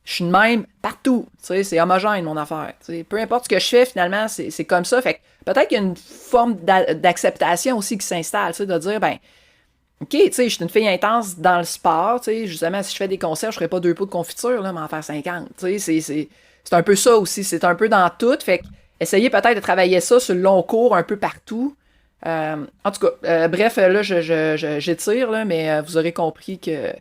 S3: Je suis de même partout, tu sais, c'est homogène mon affaire, tu sais, peu importe ce que je fais finalement, c'est comme ça, fait que peut-être qu'il y a une forme d'acceptation aussi qui s'installe, tu sais, de dire, ben, OK, tu sais, je suis une fille intense dans le sport, tu sais, justement, si je fais des concerts, je ferais pas 2 pots de confiture, là, mais en faire 50, tu sais, c'est un peu ça aussi, c'est un peu dans tout, fait que essayez peut-être de travailler ça sur le long cours un peu partout. En tout cas, bref, là, j'étire, là, mais vous aurez compris que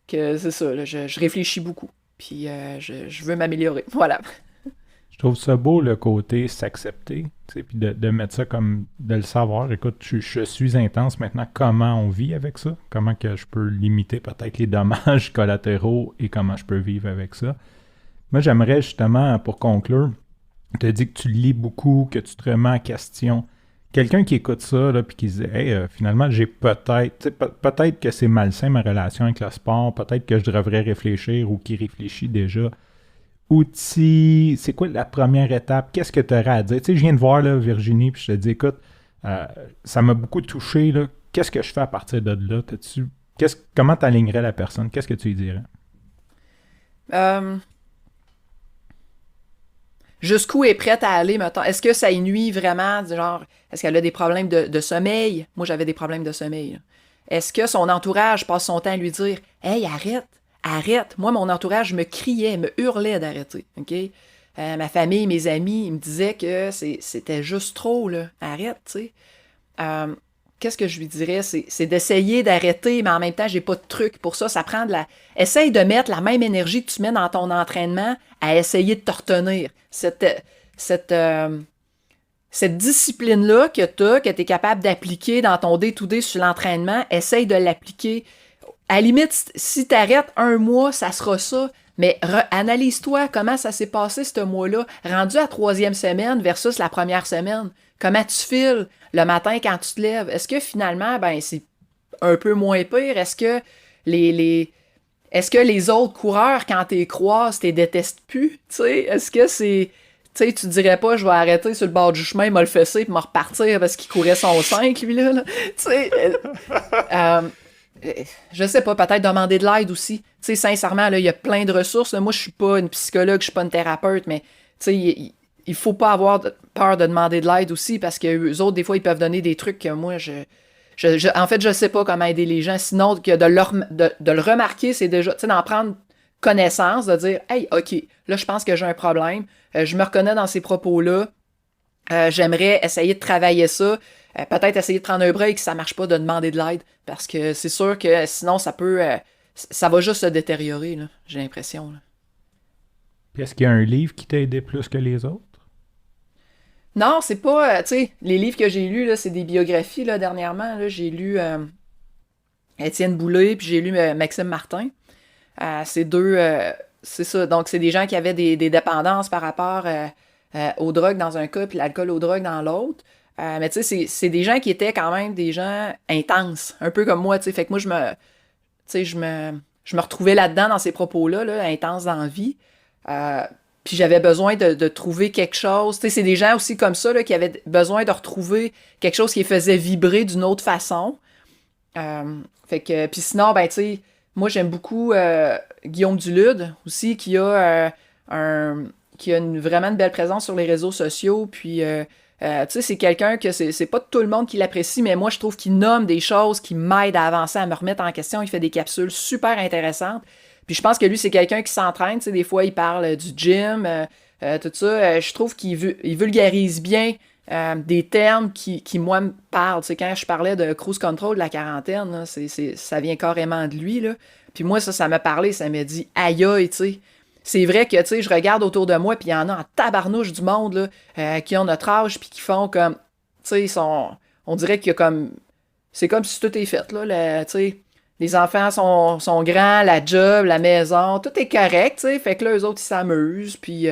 S3: c'est ça, là, je réfléchis beaucoup. Puis je veux m'améliorer. Voilà.
S1: Je trouve ça beau le côté s'accepter, tu sais, puis de mettre ça comme de le savoir. Écoute, je suis intense maintenant. Comment on vit avec ça? Comment que je peux limiter peut-être les dommages collatéraux et comment je peux vivre avec ça? Moi, j'aimerais justement, pour conclure, te dire que tu lis beaucoup, que tu te remets en question. Quelqu'un qui écoute ça, là, puis qui se dit, hey, finalement, j'ai peut-être que c'est malsain ma relation avec le sport, peut-être que je devrais réfléchir ou qui réfléchit déjà. Outils, c'est quoi la première étape? Qu'est-ce que tu aurais à dire? Tu sais, je viens de voir là, Virginie, puis je te dis, écoute, ça m'a beaucoup touché, là. Qu'est-ce que je fais à partir de là? Comment tu alignerais la personne? Qu'est-ce que tu lui dirais?
S3: Jusqu'où est prête à aller, mettons? Est-ce que ça y nuit vraiment? Genre, est-ce qu'elle a des problèmes de sommeil? Moi, j'avais des problèmes de sommeil, là. Est-ce que son entourage passe son temps à lui dire « Hey, arrête! » Moi, mon entourage me criait, me hurlait d'arrêter, OK? Ma famille, mes amis, ils me disaient que c'était juste trop, là. Arrête, tu sais. Qu'est-ce que je lui dirais? C'est d'essayer d'arrêter, mais en même temps, j'ai pas de truc pour ça. Ça prend Essaye de mettre la même énergie que tu mets dans ton entraînement à essayer de te retenir. Cette discipline-là que tu es capable d'appliquer dans ton day-to-day sur l'entraînement, essaye de l'appliquer. À la limite, si tu arrêtes 1 mois, ça sera ça. Mais analyse-toi comment ça s'est passé ce mois-là, rendu à la 3e semaine versus la première semaine. Comment tu files le matin quand tu te lèves? Est-ce que finalement, c'est un peu moins pire? Est-ce que les autres coureurs, quand tu les croises, tu les détestes plus? T'sais? Est-ce que c'est... Tu te dirais pas, je vais arrêter sur le bord du chemin, me le fesser et me repartir parce qu'il courait son 5, lui, là. Je sais pas, peut-être demander de l'aide aussi. Tu sais, sincèrement, là, il y a plein de ressources. Moi, je suis pas une psychologue, je suis pas une thérapeute, mais tu sais, il faut pas avoir peur de demander de l'aide aussi parce que eux autres, des fois, ils peuvent donner des trucs que moi, en fait, je sais pas comment aider les gens. Sinon, que de le remarquer, c'est déjà, tu sais, d'en prendre connaissance, de dire, hey, OK, là, je pense que j'ai un problème. Je me reconnais dans ces propos-là. J'aimerais essayer de travailler ça. Peut-être essayer de prendre un break si ça marche pas, de demander de l'aide. Parce que c'est sûr que sinon, ça va juste se détériorer, là, j'ai l'impression. Là.
S1: Puis est-ce qu'il y a un livre qui t'a aidé plus que les autres?
S3: Non, c'est pas... tu sais, les livres que j'ai lus, là, c'est des biographies, là, dernièrement. Là, j'ai lu Étienne Boulay, puis j'ai lu Maxime Martin. C'est deux... c'est ça. Donc, c'est des gens qui avaient des dépendances par rapport aux drogues dans un cas, puis l'alcool aux drogues dans l'autre. Mais tu sais, c'est des gens qui étaient quand même des gens intenses, un peu comme moi, tu sais. Fait que moi, je me retrouvais là-dedans dans ces propos-là, là, intenses dans la vie. Puis j'avais besoin de trouver quelque chose. Tu sais, c'est des gens aussi comme ça là, qui avaient besoin de retrouver quelque chose qui les faisait vibrer d'une autre façon. Fait que, puis sinon, tu sais, moi, j'aime beaucoup Guillaume Dulude aussi, qui a vraiment une belle présence sur les réseaux sociaux. Puis, tu sais, c'est quelqu'un que c'est pas tout le monde qui l'apprécie, mais moi, je trouve qu'il nomme des choses qui m'aident à avancer, à me remettre en question. Il fait des capsules super intéressantes. Puis je pense que lui, c'est quelqu'un qui s'entraîne. Tu sais, des fois, il parle du gym, tout ça. Je trouve qu'il vulgarise bien des termes qui, moi, me parlent. Tu sais, quand je parlais de cruise control de la quarantaine, là, ça vient carrément de lui, là. Puis moi, ça m'a parlé, ça m'a dit aïe aïe, tu sais. C'est vrai que, tu sais, je regarde autour de moi, puis il y en a en tabarnouche du monde, là, qui ont notre âge, puis qui font comme, tu sais, on dirait qu'il y a comme, c'est comme si tout est fait, là, tu sais. Les enfants sont grands, la job, la maison, tout est correct, tu sais. Fait que là, eux autres, ils s'amusent, puis, tu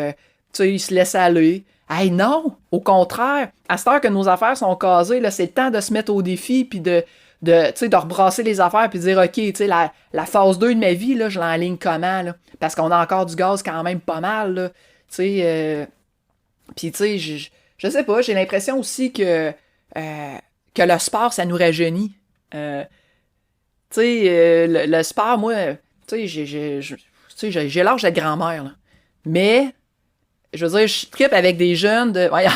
S3: sais, ils se laissent aller. Hey, non! Au contraire, à cette heure que nos affaires sont casées, là, c'est le temps de se mettre au défi, puis de rebrasser les affaires, puis de dire, OK, tu sais, la phase 2 de ma vie, là, je l'enligne comment, là? Parce qu'on a encore du gaz quand même pas mal, là. Tu sais, puis, tu sais, je sais pas, j'ai l'impression aussi que le sport, ça nous rajeunit. Tu sais, le sport, moi, tu sais, j'ai l'âge d'être grand-mère, là. Mais, je veux dire, je trippe avec des jeunes de... Voyons,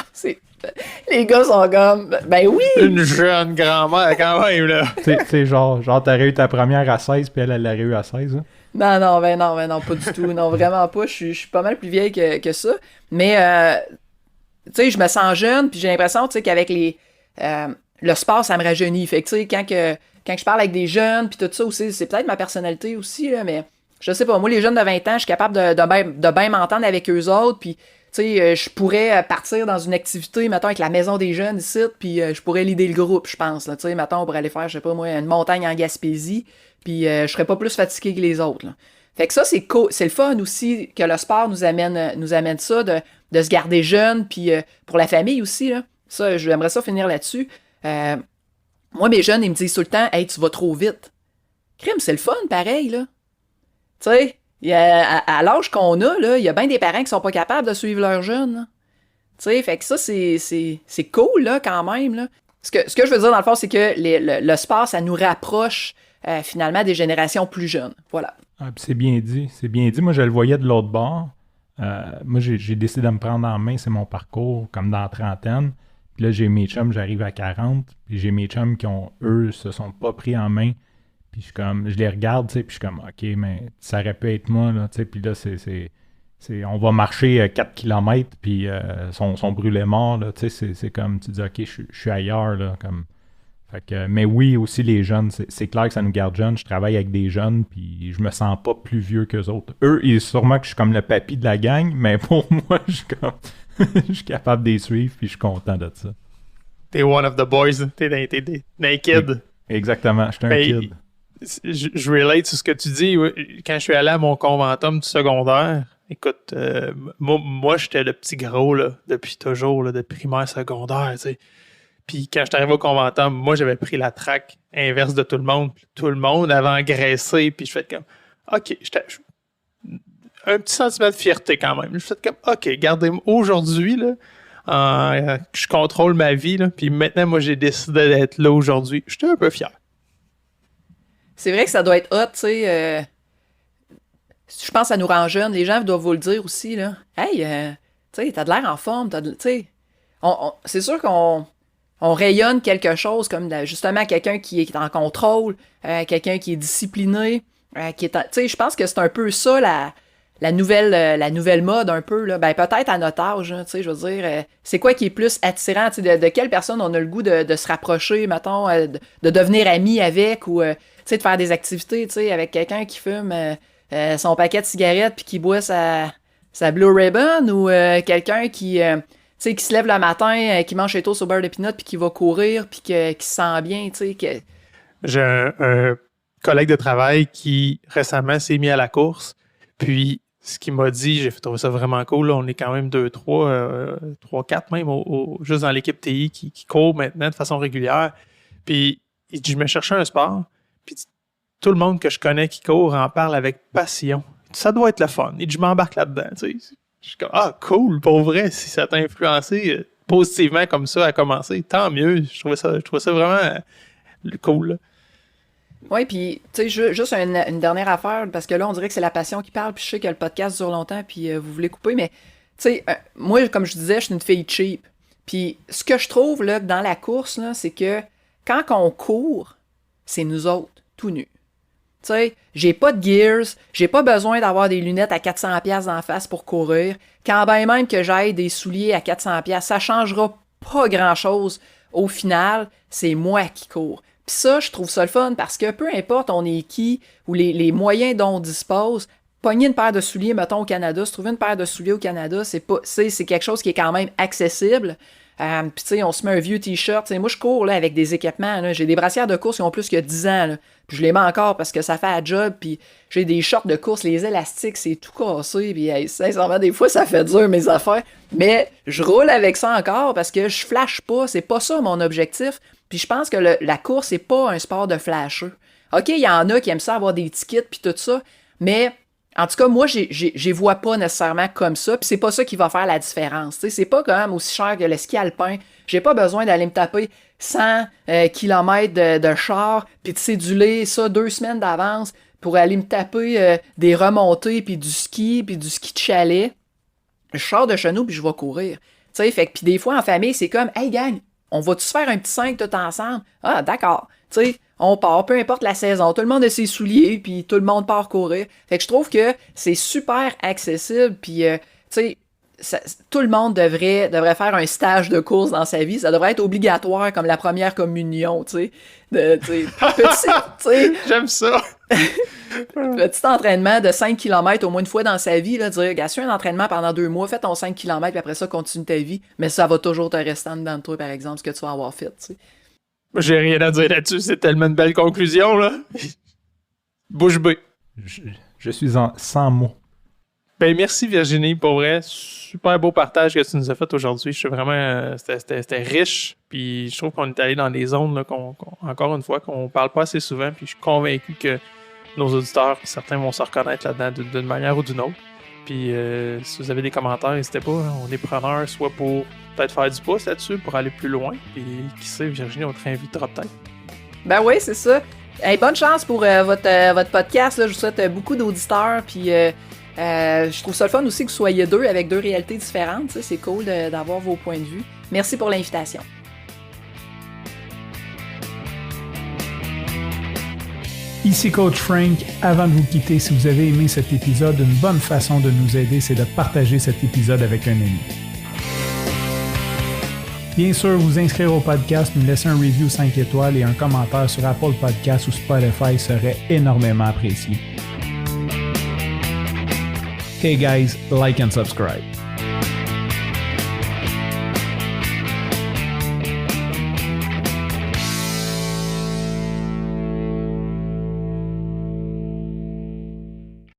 S3: les gars sont comme... Ben oui!
S2: Une jeune grand-mère, quand même, là.
S1: C'est genre t'aurais eu ta première à 16, puis elle l'aurait eu à 16, hein?
S3: Non, pas du tout. Non, vraiment pas. Je suis pas mal plus vieille que ça. Mais, tu sais, je me sens jeune, puis j'ai l'impression, tu sais, qu'avec le sport, ça me rajeunit. Fait que, tu sais, quand je parle avec des jeunes, puis tout ça aussi, c'est peut-être ma personnalité aussi, là, mais je sais pas, moi, les jeunes de 20 ans, je suis capable de bien m'entendre avec eux autres, puis, tu sais, je pourrais partir dans une activité, mettons, avec la maison des jeunes ici, puis je pourrais leader le groupe, je pense, là, tu sais, mettons, on pourrait aller faire, je sais pas, moi, une montagne en Gaspésie, puis je serais pas plus fatigué que les autres, là. Fait que ça, c'est cool. C'est le fun aussi que le sport nous amène ça, de se garder jeune, puis pour la famille aussi, là. Ça, j'aimerais ça finir là-dessus. Moi, mes jeunes, ils me disent tout le temps, hey, tu vas trop vite. Crime, c'est le fun, pareil, là. Tu sais, à l'âge qu'on a, là, il y a bien des parents qui sont pas capables de suivre leurs jeunes, là. Tu sais, fait que ça, c'est cool, là, quand même, là. Ce que je veux dire, dans le fond, c'est que le sport, ça nous rapproche, finalement, des générations plus jeunes. Voilà.
S1: Ah, puis c'est bien dit, c'est bien dit. Moi, je le voyais de l'autre bord. Moi, j'ai décidé de me prendre en main, c'est mon parcours, comme dans la trentaine. Puis là, j'ai mes chums, j'arrive à 40. Puis j'ai mes chums qui eux, se sont pas pris en main. Puis je les regarde, tu sais, puis je suis comme, OK, mais ça aurait pu être moi, là, tu sais. Puis là, on va marcher 4 km, puis sont brûlés morts, là, tu sais. C'est comme, tu dis, OK, je suis ailleurs, là, comme... Fait que, mais oui, aussi les jeunes, c'est clair que ça nous garde jeunes. Je travaille avec des jeunes, puis je me sens pas plus vieux qu'eux autres. Eux, sûrement que je suis comme le papy de la gang, mais pour moi, je suis comme... je suis capable de les suivre, puis je suis content de ça.
S2: T'es one of the boys, t'es naked.
S1: Exactement, je suis un kid.
S2: Je relate sur ce que tu dis. Quand je suis allé à mon conventum du secondaire, écoute, moi j'étais le petit gros là, depuis toujours, là, de primaire, secondaire, tu sais. Puis quand je suis arrivé au conventum, moi, j'avais pris la track inverse de tout le monde. Puis tout le monde avait engraissé. Puis je fais comme, OK, un petit sentiment de fierté quand même. Je fais comme, OK, regardez-moi, aujourd'hui, là, je contrôle ma vie. Là, puis maintenant, moi, j'ai décidé d'être là aujourd'hui. J'étais un peu fier.
S3: C'est vrai que ça doit être hot, tu sais. Je pense que ça nous rend jeunes. Les gens doivent vous le dire aussi, là. Hey, tu sais, t'as de l'air en forme. Tu sais, c'est sûr qu'on rayonne quelque chose comme justement quelqu'un qui est en contrôle, quelqu'un qui est discipliné, qui est, tu sais, je pense que c'est un peu ça la nouvelle mode un peu là. Ben peut-être à notre âge, hein, tu sais, je veux dire, c'est quoi qui est plus attirant, tu sais, de quelle personne on a le goût de se rapprocher, mettons, de devenir ami avec ou tu sais de faire des activités, tu sais, avec quelqu'un qui fume son paquet de cigarettes puis qui boit sa Blue Ribbon ou quelqu'un qui tu sais, qui se lève le matin, qui mange ses toasts au beurre de pinot, puis qui va courir, puis qui se sent bien, tu sais.
S2: J'ai un collègue de travail qui, récemment, s'est mis à la course. Puis, ce qu'il m'a dit, j'ai trouvé ça vraiment cool. Là, on est quand même 2, 3, 4 même, juste dans l'équipe TI qui court maintenant de façon régulière. Puis, il dit, je me cherchais un sport. Puis, tout le monde que je connais qui court en parle avec passion. Ça doit être le fun. Il dit, je m'embarque là-dedans, tu sais. Je suis comme, ah, cool, pour vrai, si ça t'a influencé positivement comme ça à commencer, tant mieux. Je trouvais ça vraiment cool. Là.
S3: Oui, puis, tu sais, juste une dernière affaire, parce que là, on dirait que c'est la passion qui parle, puis je sais que le podcast dure longtemps, puis vous voulez couper, mais, tu sais, moi, comme je disais, je suis une fille cheap. Puis, ce que je trouve, là, dans la course, là, c'est que quand on court, c'est nous autres, tout nus. Tu sais, j'ai pas de gears, j'ai pas besoin d'avoir des lunettes à 400$ d'en face pour courir. Quand ben même que j'aille des souliers à 400$, ça changera pas grand-chose. Au final, c'est moi qui cours. Puis ça, je trouve ça le fun parce que peu importe on est qui ou les moyens dont on dispose, pogner une paire de souliers, mettons, au Canada, se trouver une paire de souliers au Canada, c'est quelque chose qui est quand même accessible. Puis tu sais, on se met un vieux t-shirt. T'sais, moi, je cours là, avec des équipements. Là. J'ai des brassières de course qui ont plus que 10 ans. Là. Puis je les mets encore parce que ça fait un job. Puis j'ai des shorts de course, les élastiques, c'est tout cassé. Puis sincèrement, des fois, ça fait dur mes affaires. Mais je roule avec ça encore parce que je flash pas. C'est pas ça mon objectif. Puis je pense que la course, c'est pas un sport de flasheux. OK, il y en a qui aiment ça avoir des tickets puis tout ça. Mais en tout cas, moi, j'y vois pas nécessairement comme ça, puis c'est pas ça qui va faire la différence. T'sais, c'est pas quand même aussi cher que le ski alpin. J'ai pas besoin d'aller me taper 100 km de char, puis de céduler ça 2 semaines d'avance pour aller me taper des remontées, puis du ski de chalet. Je sors de chez nous, puis je vais courir. Fait que puis des fois, en famille, c'est comme « Hey gang, on va-tu se faire un petit 5 tout ensemble? » Ah, d'accord. Tu sais, on part, peu importe la saison. Tout le monde a ses souliers, puis tout le monde part courir. Fait que je trouve que c'est super accessible, puis, tu sais, tout le monde devrait faire un stage de course dans sa vie. Ça devrait être obligatoire comme la première communion, tu sais.
S2: J'aime ça.
S3: Petit entraînement de 5 km au moins une fois dans sa vie, là, dire, gars, suis un entraînement pendant 2 mois, fais ton 5 km, puis après ça, continue ta vie. Mais ça va toujours te rester en dedans de toi, par exemple, ce que tu vas avoir fait, tu sais.
S2: J'ai rien à dire là-dessus, c'est tellement une belle conclusion, là. Bouche bée.
S1: Je suis sans mots.
S2: Ben merci Virginie, pour vrai, super beau partage que tu nous as fait aujourd'hui. Je suis vraiment, c'était riche, puis je trouve qu'on est allé dans des zones là, encore une fois qu'on parle pas assez souvent, puis je suis convaincu que nos auditeurs, certains vont se reconnaître là-dedans d'une manière ou d'une autre. Puis si vous avez des commentaires, n'hésitez pas, on est preneurs, soit pour peut-être faire du pouce là-dessus, pour aller plus loin, puis qui sait, Virginie, on te réinvitera peut-être.
S3: Ben oui, c'est ça. Hey, bonne chance pour votre podcast, là. Je vous souhaite beaucoup d'auditeurs, puis je trouve ça le fun aussi que vous soyez deux avec 2 réalités différentes. C'est cool d'avoir vos points de vue. Merci pour l'invitation.
S4: Ici Coach Frank. Avant de vous quitter, si vous avez aimé cet épisode, une bonne façon de nous aider, c'est de partager cet épisode avec un ami. Bien sûr, vous inscrire au podcast, nous laisser un review 5 étoiles et un commentaire sur Apple Podcasts ou Spotify serait énormément apprécié. Hey guys, like and subscribe.